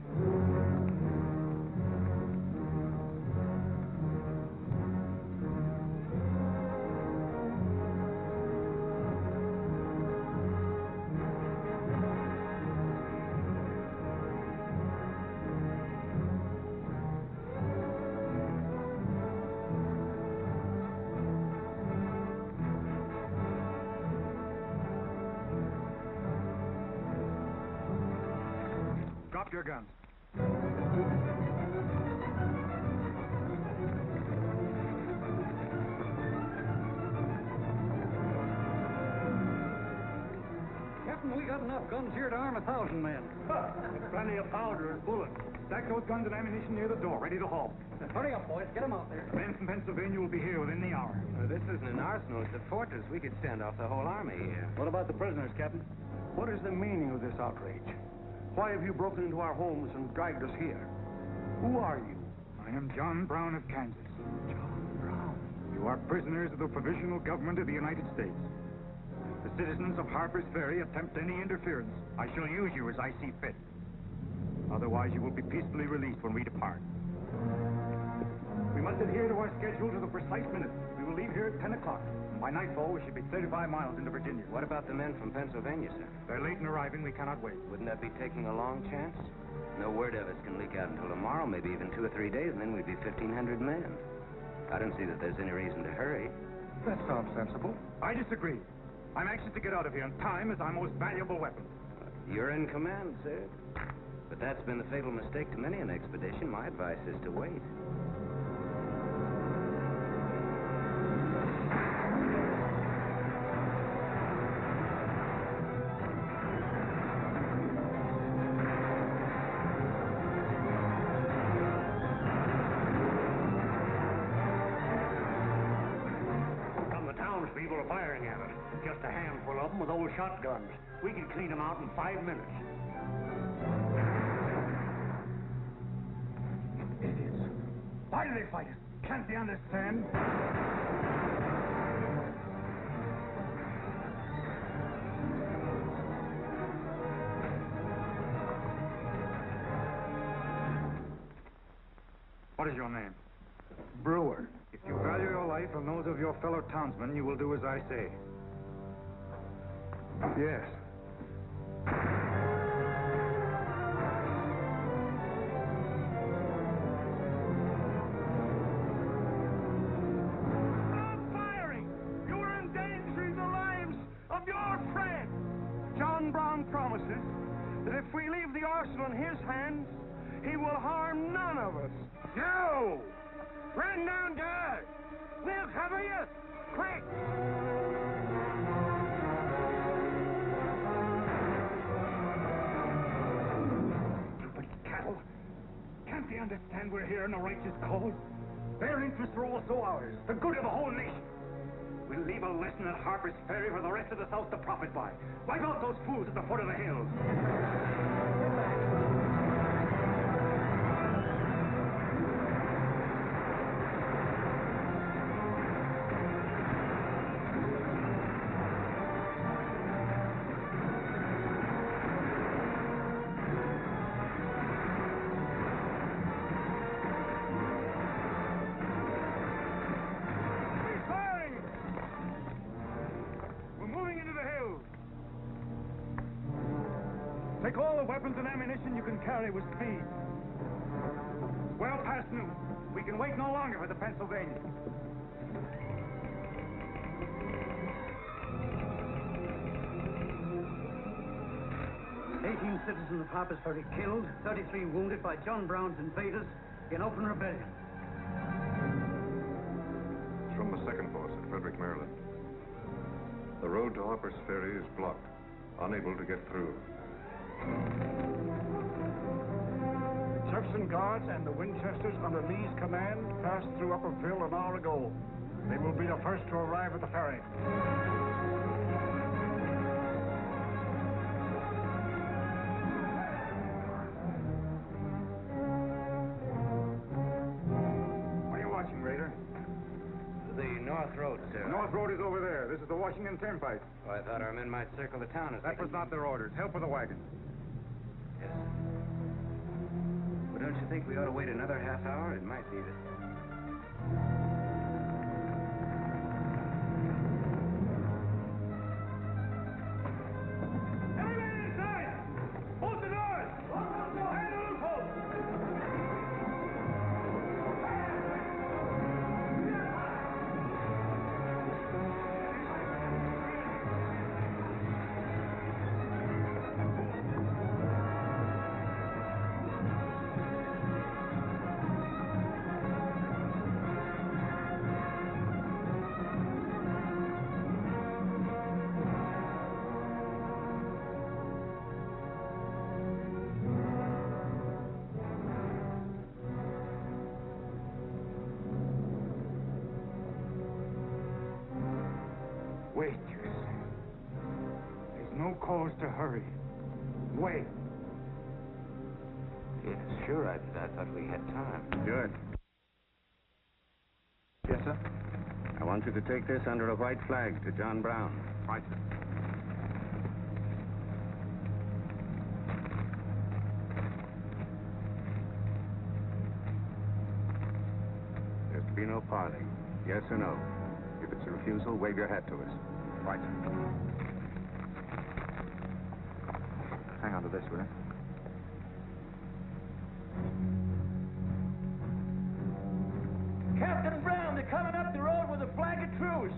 Drop your guns. Captain, we got enough guns here to arm 1,000 men. With plenty of powder and bullets. Stack those guns and ammunition near the door, ready to haul. Hurry up, boys. Get them out there. Men from Pennsylvania will be here within the hour. This isn't an arsenal, it's a fortress. We could stand off the whole army here. What about the prisoners, Captain? What is the meaning of this outrage? Why have you broken into our homes and dragged us here? Who are you? I am John Brown of Kansas. John Brown. You are prisoners of the provisional government of the United States. If the citizens of Harper's Ferry attempt any interference, I shall use you as I see fit. Otherwise, you will be peacefully released when we depart. We must adhere to our schedule to the precise minute. We will leave here at 10 o'clock. By nightfall, we should be 35 miles into Virginia. What about the men from Pennsylvania, sir? They're late in arriving. We cannot wait. Wouldn't that be taking a long chance? No word of us can leak out until tomorrow, maybe even 2 or 3 days, and then we'd be 1,500 men. I don't see that there's any reason to hurry. That sounds sensible. I disagree. I'm anxious to get out of here, and time is our most valuable weapon. You're in command, sir. But that's been the fatal mistake to many an expedition. My advice is to wait. staring at it. Just a handful of them with old shotguns. We can clean them out in 5 minutes. Idiots. Why do they fight us? Can't they understand? What is your name? Brewer. If you value your life and those of your fellow townsmen, you will do as I say. Yes. Stop firing! You are endangering the lives of your friend. John Brown promises that if we leave the arsenal in his hands, he will harm none of us. You! Run down, guard! We'll cover you! Quick! Stupid cattle. Can't they understand we're here in a righteous cause? Their interests are also ours, the good of the whole nation. We'll leave a lesson at Harper's Ferry for the rest of the South to profit by. Wipe out those fools at the foot of the hills. Take all the weapons and ammunition you can carry with speed. It's well past noon. We can wait no longer for the Pennsylvania. 18 citizens of Harper's Ferry killed, 33 wounded by John Brown's invaders in open rebellion. It's from the second force at Frederick, Maryland. The road to Harper's Ferry is blocked, unable to get through. Jefferson Guards and the Winchesters under Lee's command passed through Upperville an hour ago. They will be the first to arrive at the ferry. What are you watching, Raider? The North Road, sir. The North Road is over there. This is the Washington Turnpike. Oh, I thought our men might circle the town as That was not their orders. Help with the wagon. Yes. Well, don't you think we ought to wait another half hour? It might be that... Everybody inside! Bolt the doors! And the loopholes! Wait, you say. There's no cause to hurry. Wait. Yes, sure, I thought we had time. Good. Yes, sir? I want you to take this under a white flag to John Brown. Right, sir. There's to be no parleying. Yes or no? If it's a refusal, wave your hat to us. Right, sir. Hang on to this, will you? Captain Brown, they're coming up the road with a flag of truce.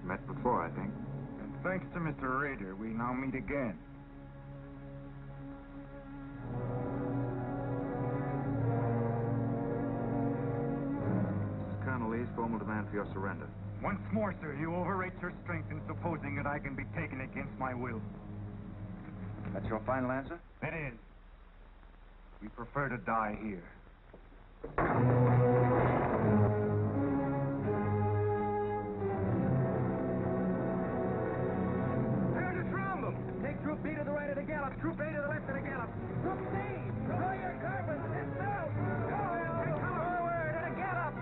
Met before, I think. And thanks to Mr. Rader, we now meet again. This is Colonel Lee's formal demand for your surrender. Once more, sir, you overrate your strength in supposing that I can be taken against my will. That's your final answer? It is. We prefer to die here. There's a drum! Take Troop B to the right of the gallop. Troop A to the left of the gallop. Troop C, draw your carbons. It's south. Take forward at a gallop.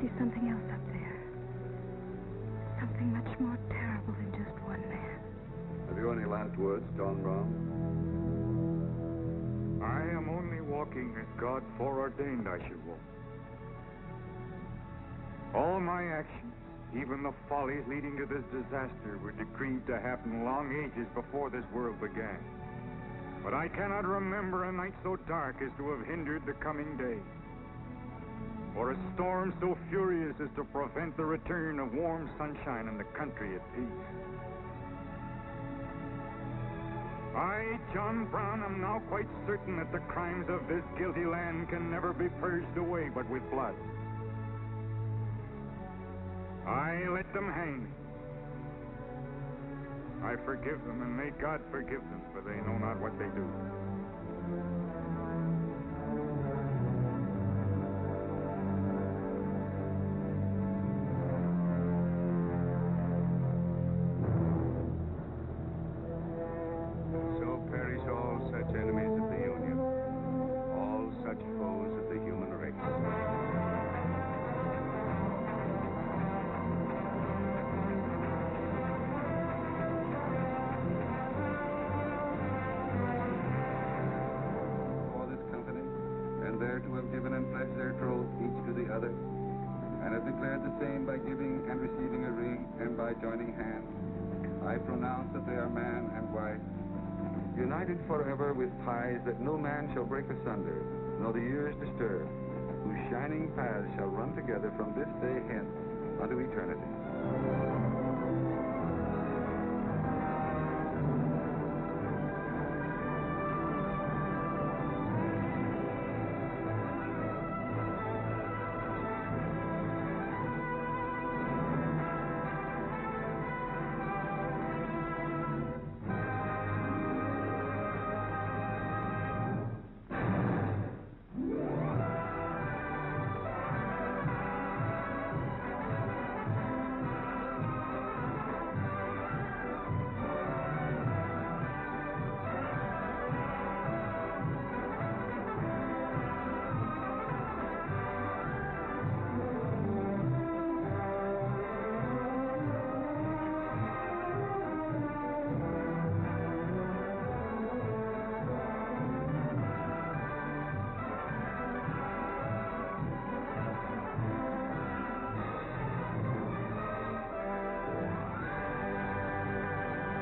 see something else up there. Something much more terrible than just one man. Have you any last words, John Brown? I am only walking as God foreordained I should walk. All my actions, even the follies leading to this disaster, were decreed to happen long ages before this world began. But I cannot remember a night so dark as to have hindered the coming day, or a storm so furious as to prevent the return of warm sunshine and the country at peace. I, John Brown, am now quite certain that the crimes of this guilty land can never be purged away but with blood. I let them hang me. I forgive them, and may God forgive them, for they know not what they do. So perish all such enemies of the Union, all such foes of the human race. There to have given and pledged their troth each to the other, and have declared the same by giving and receiving a ring and by joining hands. I pronounce that they are man and wife, united forever with ties that no man shall break asunder, nor the years disturb, whose shining paths shall run together from this day hence unto eternity.